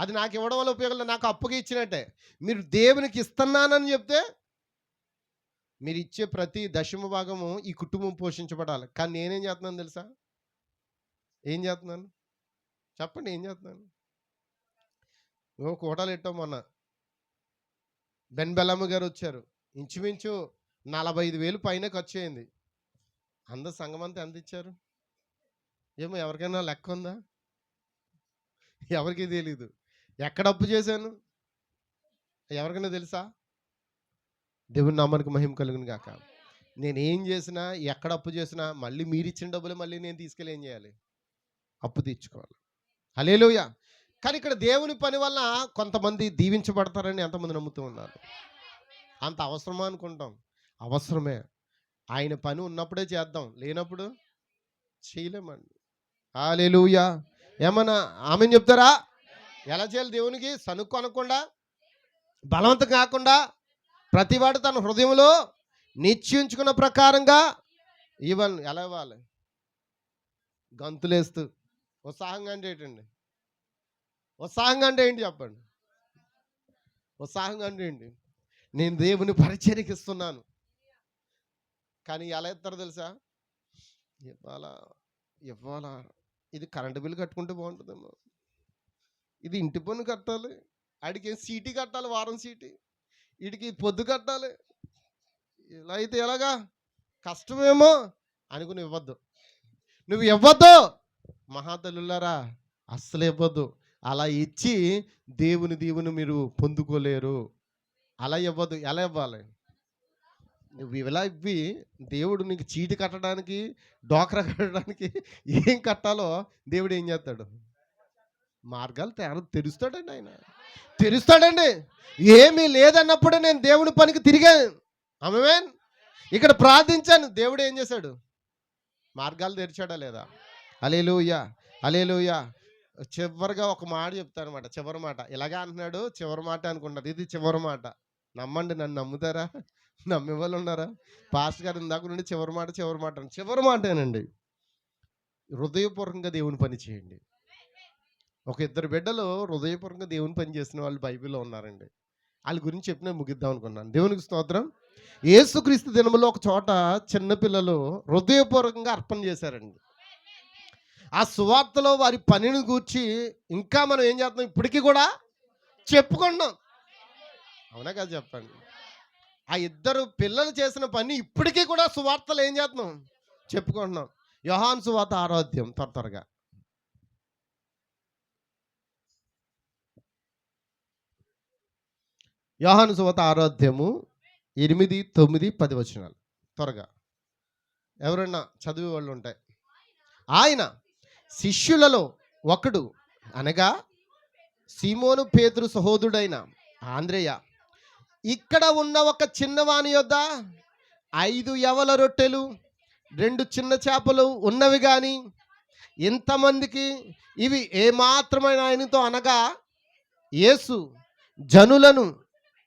Speaker 1: అది నాకు ఇవ్వడం వల్ల ఉపయోగం లేదు, నాకు అప్పుగా ఇచ్చినట్టే. మీరు దేవునికి ఇస్తున్నానని చెప్తే మీరు ఇచ్చే ప్రతి దశమ భాగము ఈ కుటుంబం పోషించబడాలి. కానీ నేనేం చేస్తున్నాను తెలుసా? ఏం చేస్తున్నాను చెప్పండి? ఏం చేస్తున్నాను? కోటాలు పెట్టాం. మొన్న బెల్లమ్మ గారు వచ్చారు. ఇంచుమించు 45,000 పైన ఖర్చు అయింది. అందరు సంఘం అంతా ఎంత ఇచ్చారు ఏమో? ఎవరికైనా లెక్క ఉందా? ఎవరికి తెలీదు. ఎక్కడ అప్పు చేశాను ఎవరికైనా తెలుసా? దేవుని నామానికి మహిమ కలుగును గాక. నేనేం చేసినా, ఎక్కడ అప్పు చేసినా మళ్ళీ మీరు ఇచ్చిన డబ్బులు మళ్ళీ నేను తీసుకెళ్ళి ఏం చేయాలి? అప్పు తీర్చుకోవాలి. హల్లెలూయా. కానీ ఇక్కడ దేవుని పని వల్ల కొంతమంది దీవించబడతారని ఎంతమంది నమ్ముతూ ఉన్నారు? అంత అవసరమా అనుకుంటాం. అవసరమే. ఆయన పని ఉన్నప్పుడే చేద్దాం, లేనప్పుడు చేయలేమండి. హల్లెలూయా. ఏమన్నా ఆమెను చెప్తారా? ఎలా చేయాలి? దేవునికి సనుక్కు అనకుండా, బలవంతం కాకుండా, ప్రతివాడు తన హృదయంలో నిశ్చయించుకున్న ప్రకారంగా ఇవ్వాలి. ఎలా ఇవ్వాలి? గంతులేస్తూ. ఉత్సాహంగా అంటే ఏంటండి? ఉత్సాహంగా అంటే ఏంటి చెప్పండి? ఉత్సాహంగా అంటే ఏంటి? నేను దేవుని పరిచర్యకి ఇస్తున్నాను. కానీ ఎలా ఇస్తారో తెలుసా? ఇవ్వాలా ఇవ్వాలా ఇది కరెంటు బిల్లు కట్టుకుంటే బాగుంటుందేమో, ఇది ఇంటి పన్ను కట్టాలి, ఆడికి సీటీ కట్టాలి, వారం సీటీ, వీడికి పొద్దు కట్టాలి, ఇలా అయితే ఎలాగా? కష్టమేమో అనుకుని ఇవ్వద్దు. నువ్వు ఇవ్వద్దు మహాతల్లులారా, అస్సలు ఇవ్వద్దు. అలా ఇచ్చి దేవుని మీరు పొందుకోలేరు. అలా ఇవ్వద్దు. ఎలా ఇవ్వాలి? నువ్వు ఇలా ఇవ్వి దేవుడు నీకు చీటి కట్టడానికి, డోక్రా కట్టడానికి ఏం కట్టాలో దేవుడు ఏం చేస్తాడు? మార్గాలు తెరుస్తాడండి. ఆయన తెరుస్తాడండి. ఏమీ లేదన్నప్పుడే నేను దేవుని పనికి తిరిగాను. ఆమేన్. ఇక్కడ ప్రార్థించాను, దేవుడు ఏం చేశాడు? మార్గాలు తెరిచాడా లేదా? హల్లెలూయా. హల్లెలూయా. చివరిగా ఒక మాట చెప్తాను అనమాట. చివరి మాట ఇలాగా అంటున్నాడు. చివరి మాట అనుకుంటారు. ఇది చివరి మాట. నమ్మండి. నన్ను నమ్ముతారా? నమ్మే వాళ్ళు ఉన్నారా? పాస్టర్ గారు ఇందాక నుండి చివరి మాట చివరి మాటేనండి. హృదయపూర్వకంగా దేవుని పని చేయండి. ఒక 2 బిడ్డలు హృదయపూర్వకంగా దేవుని పని చేసిన వాళ్ళు బైబిల్లో ఉన్నారండి. వాళ్ళ గురించి చెప్పి నేను ముగిద్దాం అనుకున్నాను. దేవునికి స్తోత్రం. యేసుక్రీస్తు దినములో ఒక చోట చిన్నపిల్లలు హృదయపూర్వకంగా అర్పణ చేశారండి. ఆ సువార్తలో వారి పనిని గూర్చి ఇంకా మనం ఏం చేస్తున్నాం? ఇప్పటికీ కూడా చెప్పుకుంటున్నాం. అవునా కదా? చెప్పండి. ఆ 2 పిల్లలు చేసిన పని ఇప్పటికీ కూడా సువార్తలు ఏం చేస్తున్నాం? చెప్పుకుంటున్నాం. యోహాను సువార్త 6వ అధ్యాయం త్వరగా. యోహాను సువార్త 6వ అధ్యాయము 8, 9, 10 వచనాలు త్వరగా. ఎవరన్నా చదివే వాళ్ళు ఉంటాయి. ఆయన శిష్యులలో ఒకడు అనగా సీమోను పేతురు సహోదరుడైన ఆంద్రేయ ఇక్కడ ఉన్న ఒక చిన్నవాని యొద్ద 5 యవల రొట్టెలు 2 చిన్న చేపలు ఉన్నవి కానీ ఇంతమందికి ఇవి ఏమాత్రమైన ఆయనతో అనగా యేసు జనులను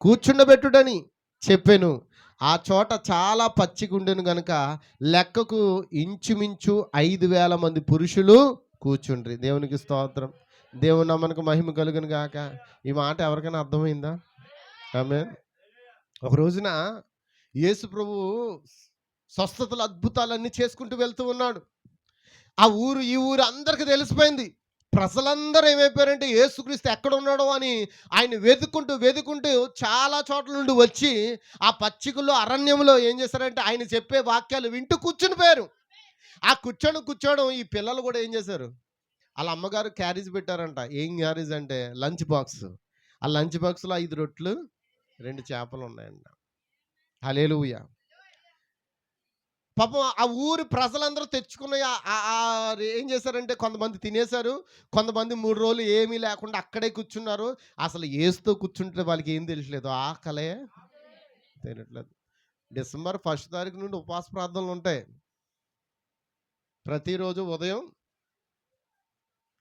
Speaker 1: కూర్చుండబెట్టుడని చెప్పెను. ఆ చోట చాలా పచ్చిగుండెను గనుక లెక్కకు ఇంచుమించు 5,000 మంది పురుషులు కూర్చుండ్రి. దేవునికి స్తోత్రం. దేవుని నామానికి మహిమ కలుగును గాక. ఈ మాట ఎవరికైనా అర్థమైందా? ఆమేన్. ఒక రోజున యేసు ప్రభువు స్వస్థతలు, అద్భుతాలన్నీ చేసుకుంటూ వెళ్తూ ఉన్నాడు. ఆ ఊరు ఈ ఊరు అందరికి తెలిసిపోయింది. ప్రజలందరూ ఏమైపోయారంటే యేసుక్రీస్తు ఎక్కడ ఉన్నాడో అని ఆయన వెతుక్కుంటూ వెతుక్కుంటూ చాలా చోట్ల నుండి వచ్చి ఆ పచ్చికల్లో అరణ్యంలో ఏం చేశారంటే ఆయన చెప్పే వాక్యాలు వింటూ కూర్చుని పోయారు. ఆ కూర్చోడం ఈ పిల్లలు కూడా ఏం చేశారు, వాళ్ళ అమ్మగారు క్యారేజ్ పెట్టారంట. ఏం క్యారేజ్ అంటే లంచ్ బాక్స్. ఆ లంచ్ బాక్స్లో 5 రొట్లు 2 చేపలు ఉన్నాయంట. హల్లెలూయా. పాపం ఆ ఊరి ప్రజలందరూ తెచ్చుకున్న ఏం చేశారంటే కొంతమంది తినేశారు. కొంతమంది 3 రోజులు ఏమీ లేకుండా అక్కడే కూర్చున్నారు. అసలు యేసుతో కూర్చుంటే వాళ్ళకి ఏం తెలియట్లేదు. ఆకలే తెలియట్లేదు. డిసెంబర్ 1 తారీఖు నుండి ఉపవాస ప్రార్థనలు ఉంటాయి. ప్రతిరోజు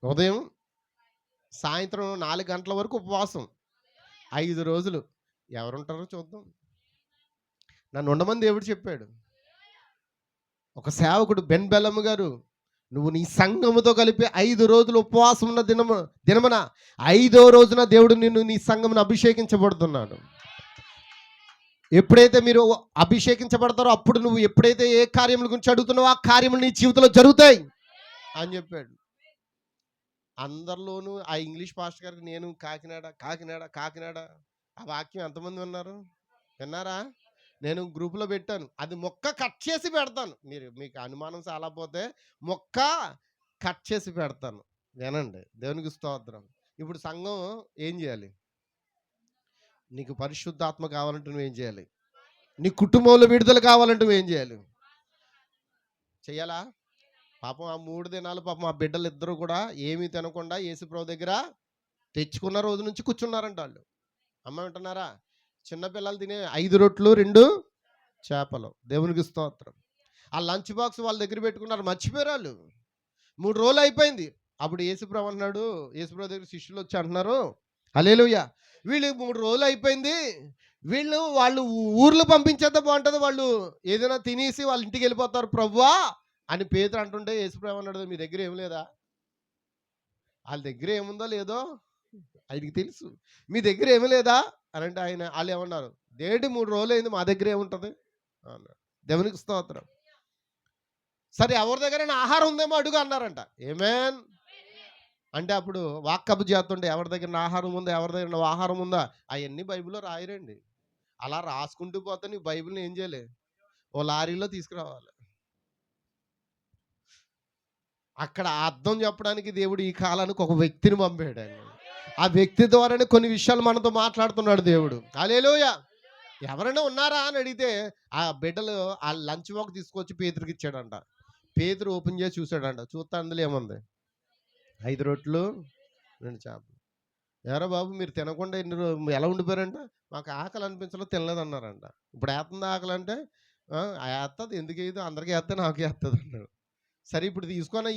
Speaker 1: ఉదయం సాయంత్రం 4 గంటల వరకు ఉపవాసం. 5 రోజులు. ఎవరుంటారో చూద్దాం. నన్ను ఉండమని దేవుడు చెప్పాడు. ఒక సేవకుడు బెన్ బెల్లమ్మ గారు, నువ్వు నీ సంఘముతో కలిపి 5 రోజులు ఉపవాసం ఉన్న దినమున 5వ రోజున దేవుడు నిన్ను నీ సంఘమును అభిషేకించబడుతున్నాడు. ఎప్పుడైతే మీరు అభిషేకించబడతారో అప్పుడు నువ్వు ఎప్పుడైతే ఏ కార్యముల గురించి అడుగుతున్నావో ఆ కార్యములు నీ జీవితంలో జరుగుతాయి అని చెప్పాడు. అందరిలోనూ ఆ ఇంగ్లీష్ పాస్టర్ గారికి నేను కాకినాడ ఆ వాక్యం ఎంతమంది విన్నారా? నేను గ్రూప్లో పెట్టాను. అది మొక్క కట్ చేసి పెడతాను. మీకు అనుమానం చాలా పోతే మొక్క కట్ చేసి పెడతాను. వినండి. దేవునికి స్తోత్రం. ఇప్పుడు సంఘం ఏం చేయాలి? నీకు పరిశుద్ధాత్మ కావాలంటే నువ్వేం చేయాలి? నీ కుటుంబంలో విడుదల కావాలంటే నువ్వేం చేయాలి? చెయ్యాలా? పాపం ఆ 3 దినాలు పాపం ఆ బిడ్డలు ఇద్దరు కూడా ఏమీ తినకుండా యేసుప్రభు దగ్గర తెచ్చుకున్న రోజు నుంచి కూర్చున్నారంట వాళ్ళు. అమ్మ వింటున్నారా? చిన్నపిల్లలు తినే 5 రొట్లు 2 చేపలు. దేవునికి స్తోత్రం. ఆ లంచ్ బాక్స్ వాళ్ళ దగ్గర పెట్టుకున్నారు. మర్చిపోయారు వాళ్ళు. 3 రోజులు అయిపోయింది. అప్పుడు యేసుప్రభు అన్నాడు, యేసుప్రభు దగ్గర శిష్యులు వచ్చి అంటున్నారు, హల్లెలూయా, వీళ్ళు 3 రోజులు అయిపోయింది, వాళ్ళు ఊర్లు పంపించేద్దా బాగుంటుంది, వాళ్ళు ఏదైనా తినేసి వాళ్ళ ఇంటికి వెళ్ళిపోతారు ప్రభువా అని పేతురు అంటుంటే యేసుప్రభు అన్నాడు, మీ దగ్గర ఏం లేదా? వాళ్ళ దగ్గర ఏముందో లేదో ఆయనకి తెలుసు. మీ దగ్గర ఏమీ లేదా అని అంటే వాళ్ళు ఏమన్నారు, దేంటి 3 రోజులు అయింది, మా దగ్గర ఏముంటుంది అన్నాడు. దేవునికి స్తోత్రం. సరే ఎవరి దగ్గరైనా ఆహారం ఉందేమో అడుగు అన్నారంట. ఏమేన్ అంటే అప్పుడు వాక్కపు చేస్తుంటే ఎవరి దగ్గర ఆహారం ఉందా, ఎవరి దగ్గర ఆహారం ఉందా, అవన్నీ బైబిల్లో రాయరండి. అలా రాసుకుంటూ పోతే నీ బైబిల్ని ఏం చేయాలి? ఓ లారీలో తీసుకురావాలి. అక్కడ అర్థం చెప్పడానికి దేవుడు ఈ కాలానికి ఒక వ్యక్తిని పంపాడు. ఆ వ్యక్తి ద్వారానే కొన్ని విషయాలు మనతో మాట్లాడుతున్నాడు దేవుడు. హల్లెలూయా. ఎవరైనా ఉన్నారా అని అడిగితే ఆ బిడ్డలు ఆ లంచ్ బాక్స్ తీసుకొచ్చి పేతురుకి ఇచ్చాడంట. పేతురు ఓపెన్ చేసి చూశాడంట. చూస్తే అందులో ఏముంది? 5 రొట్లు 2 చేపలు. ఎవరో బాబు మీరు తినకుండా ఎలా ఉండిపోయారంట? మాకు ఆకలి అనిపించలో తినలేదన్నారంట. ఇప్పుడు వేస్తుంది ఆకలి అంటే వేస్తుంది, ఎందుకు వేయదు, అందరికీ వేస్తే నాకు వేస్తుంది అన్నాడు. సరే ఇప్పుడు తీసుకొని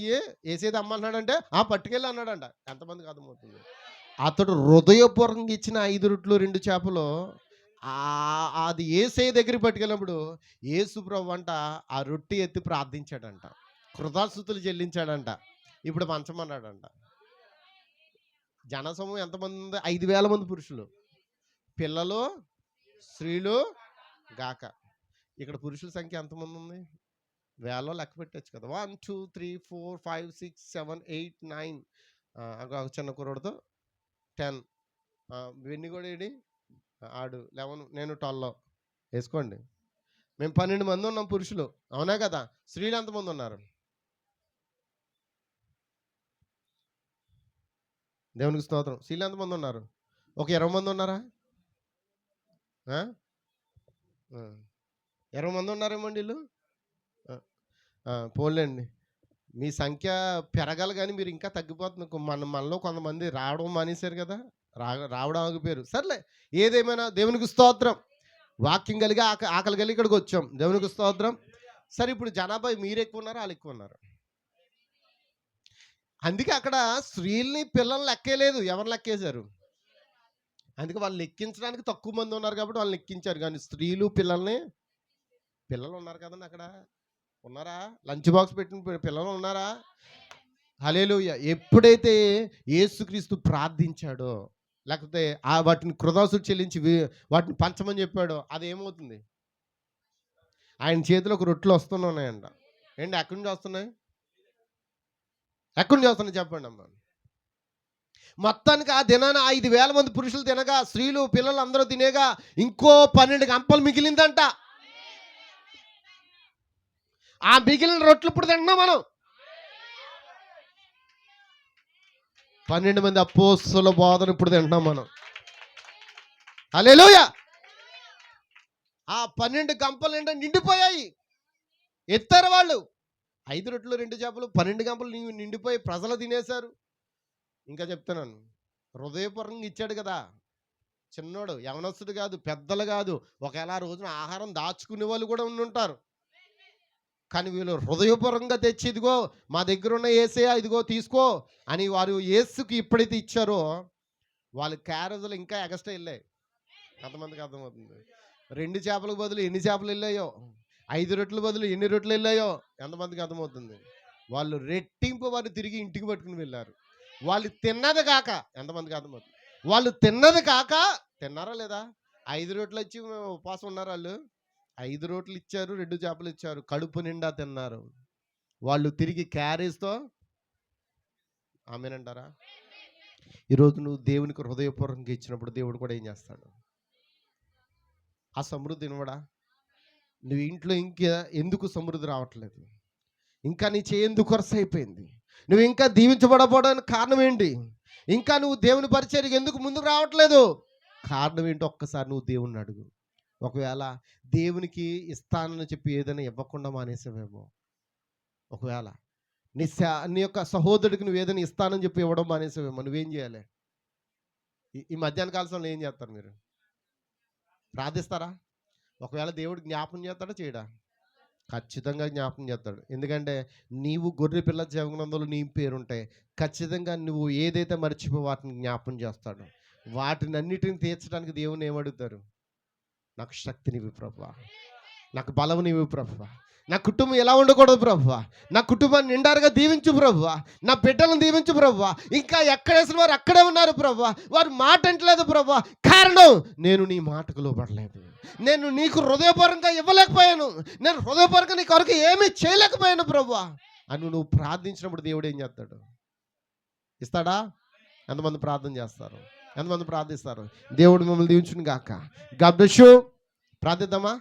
Speaker 1: వేసేది అమ్మన్నాడంటే పట్టుకెళ్ళి అన్నాడంట. ఎంతమందికి అర్థమవుతుంది? అతడు హృదయపూర్వకంగా ఇచ్చిన 5 రొట్లు 2 చేపలు అది యేసయ్య దగ్గరికి పట్టుకెళ్ళినప్పుడు యేసుప్రభు అంట ఆ రొట్టె ఎత్తి ప్రార్థించాడంట, కృతజ్ఞతలు చెల్లించాడంట. ఇప్పుడు పంచమన్నాడంట. జనసమూహం ఎంతమంది ఉంది? 5,000 మంది పురుషులు, పిల్లలు, స్త్రీలు గాక. ఇక్కడ పురుషుల సంఖ్య ఎంతమంది ఉంది? వేలలో లెక్క పెట్టచ్చు కదా. 1 2 3 4 5 6 7 8 9 ఒక చిన్న కుర్రోడితో 10, వెన్ని కూడా ఏడి ఆడు 11, నేను 12 వేసుకోండి. మేము 12 మంది ఉన్నాం పురుషులు, అవునా కదా? స్త్రీలు ఎంతమంది ఉన్నారు? దేవునికి స్తోత్రం. స్త్రీలు ఎంతమంది ఉన్నారు? ఒక 20 మంది ఉన్నారా? 20 మంది ఉన్నారేమండి వీళ్ళు? పోలేండి, మీ సంఖ్య పెరగాలి కానీ మీరు ఇంకా తగ్గిపోతుంది. మనలో కొంతమంది రావడం మానేశారు కదా, రావడం ఆగిపోయారు. సర్లే, ఏదేమైనా దేవునికి స్తోత్రం. వాక్యం కలిగి ఆకలి కలిగి ఇక్కడికి వచ్చాం. దేవునికి స్తోత్రం. సరే, ఇప్పుడు జనాభా మీరు ఎక్కువ ఉన్నారు, వాళ్ళు ఎక్కువ ఉన్నారు. అందుకే అక్కడ స్త్రీల్ని పిల్లల్ని లెక్కేలేదు. ఎవరు లెక్కేశారు? అందుకే వాళ్ళు లెక్కించడానికి తక్కువ మంది ఉన్నారు కాబట్టి వాళ్ళు లెక్కించారు. కానీ స్త్రీలు పిల్లలు ఉన్నారు కదండి అక్కడ. ఉన్నారా? లంచ్ బాక్స్ పెట్టిన పిల్లలు ఉన్నారా? హల్లెలూయా. ఎప్పుడైతే యేసుక్రీస్తు ప్రార్థించాడో, లేకపోతే వాటిని కృతజ్ఞతలు చెల్లించి వాటిని పంచమని చెప్పాడో, అది ఏమవుతుంది? ఆయన చేతిలో ఒక రొట్టెలు వస్తున్నాయంట. ఏంటి ఎక్కడి నుంచి వస్తున్నాయి? ఎక్కడి నుంచి వస్తున్నాయి చెప్పండి అమ్మా. మొత్తానికి ఆ దినాన 5,000 మంది పురుషులు తినగా, స్త్రీలు పిల్లలు అందరూ తినేగా ఇంకో 12 గంపలు మిగిలిందంట. ఆ మిగిలిన రొట్టెలు ఇప్పుడు తింటున్నాం మనం. 12 మంది అపోస్తలుల బోధన ఇప్పుడు తింటున్నాం మనం. హల్లెలూయా. ఆ 12 గంపలు నిండిపోయాయి. ఎత్తారు వాళ్ళు. 5 రొట్టెలు 2 చేపలు 12 గంపలు నిండిపోయి ప్రజలు తినేశారు. ఇంకా చెప్తున్నాను, హృదయపూర్వకంగా ఇచ్చాడు కదా. చిన్నోడు, యవనస్తుడు కాదు, పెద్దలు కాదు. ఒకవేళ ఆ రోజున ఆహారం దాచుకునే వాళ్ళు కూడా ఉండుంటారు. కానీ వీళ్ళు హృదయపూర్వకంగా తెచ్చి, ఇదిగో మా దగ్గర ఉన్న యేసయ్య, ఇదిగో తీసుకో అని వారు యేసుకి ఎప్పుడైతే ఇచ్చారో వాళ్ళ క్యారేజీలు ఇంకా ఎగస్ట్రా వెళ్ళాయి. ఎంతమందికి అర్థమవుతుంది? 2 చేపలకు బదులు ఎన్ని చేపలు వెళ్ళాయో, 5 రొట్టెల బదులు ఎన్ని రొట్టెలు వెళ్ళాయో ఎంతమందికి అర్థమవుతుంది? వాళ్ళు రెట్టింపు వారు తిరిగి ఇంటికి పట్టుకుని వెళ్ళారు. వాళ్ళు తిన్నది కాక, ఎంతమందికి అర్థమవుతుంది? వాళ్ళు తిన్నది కాక, తిన్నారా లేదా? 5 రొట్టెలు వచ్చి ఉపవాసం ఉన్నారు వాళ్ళు. 5 రొట్టెలు ఇచ్చారు, 2 చేపలు ఇచ్చారు, కడుపు నిండా తిన్నారు. వాళ్ళు తిరిగి క్యారేజ్తో ఆమేనంటారా? ఈరోజు నువ్వు దేవునికి హృదయపూర్వకంగా ఇచ్చినప్పుడు దేవుడు కూడా ఏం చేస్తాడు? ఆ సమృద్ధి ఇవ్వడా? నువ్వు ఇంట్లో ఇంకా ఎందుకు సమృద్ధి రావట్లేదు? ఇంకా నీ చేయి ఎందుకు కొరస అయిపోయింది? నువ్వు ఇంకా దీవించబడకపోవడానికి కారణం ఏంటి? ఇంకా నువ్వు దేవుని పరిచర్యకి ఎందుకు ముందుకు రావట్లేదు? కారణం ఏంటో ఒక్కసారి నువ్వు దేవుణ్ణి అడుగు. ఒకవేళ దేవునికి ఇస్తానని చెప్పి ఏదైనా ఇవ్వకుండా మానేసావేమో, ఒకవేళ నీ యొక్క సహోదరుడికి నువ్వు ఏదైనా ఇస్తానని చెప్పి ఇవ్వడం మానేసావేమో, నువ్వేం చేయాలి? ఈ మధ్యాహ్న కాల సమయంలో ఏం చేస్తారు మీరు? ప్రార్థిస్తారా? ఒకవేళ దేవుడు జ్ఞాపం చేస్తాడా చేయడా? ఖచ్చితంగా జ్ఞాపకం చేస్తాడు. ఎందుకంటే నీవు గొర్రె పిల్ల జీవనందులో నీ పేరుంటాయి. ఖచ్చితంగా నువ్వు ఏదైతే మర్చిపో వాటిని జ్ఞాపం చేస్తాడు. వాటిని అన్నిటిని తీర్చడానికి దేవుని ఏమడుగుతారు? నాకు శక్తినివ్వు ప్రభువా, నాకు బలం నీవు ప్రభువా, నా కుటుంబం ఎలా ఉండకూడదు ప్రభువా, నా కుటుంబాన్ని నిండారుగా దీవించు ప్రభువా, నా బిడ్డలను దీవించు ప్రభువా. ఇంకా ఎక్కడేసిన వారు అక్కడే ఉన్నారు ప్రభువా, వారు మాట అంటలేదు ప్రభువా. కారణం, నేను నీ మాటకు లోబడలేదు. నేను నీకు హృదయపూర్వకంగా ఇవ్వలేకపోయాను. నేను హృదయపూర్వకంగా నీ కొరకు ఏమీ చేయలేకపోయాను ప్రభువా అని నువ్వు ప్రార్థించినప్పుడు దేవుడు ఏం చేస్తాడు? ఇస్తాడా? ఎంతమంది ప్రార్థన చేస్తారు? ఎంతమంది ప్రార్థిస్తారు? దేవుడు మిమ్మల్ని దీవించును గాక. God bless you. ప్రార్థిద్దామా?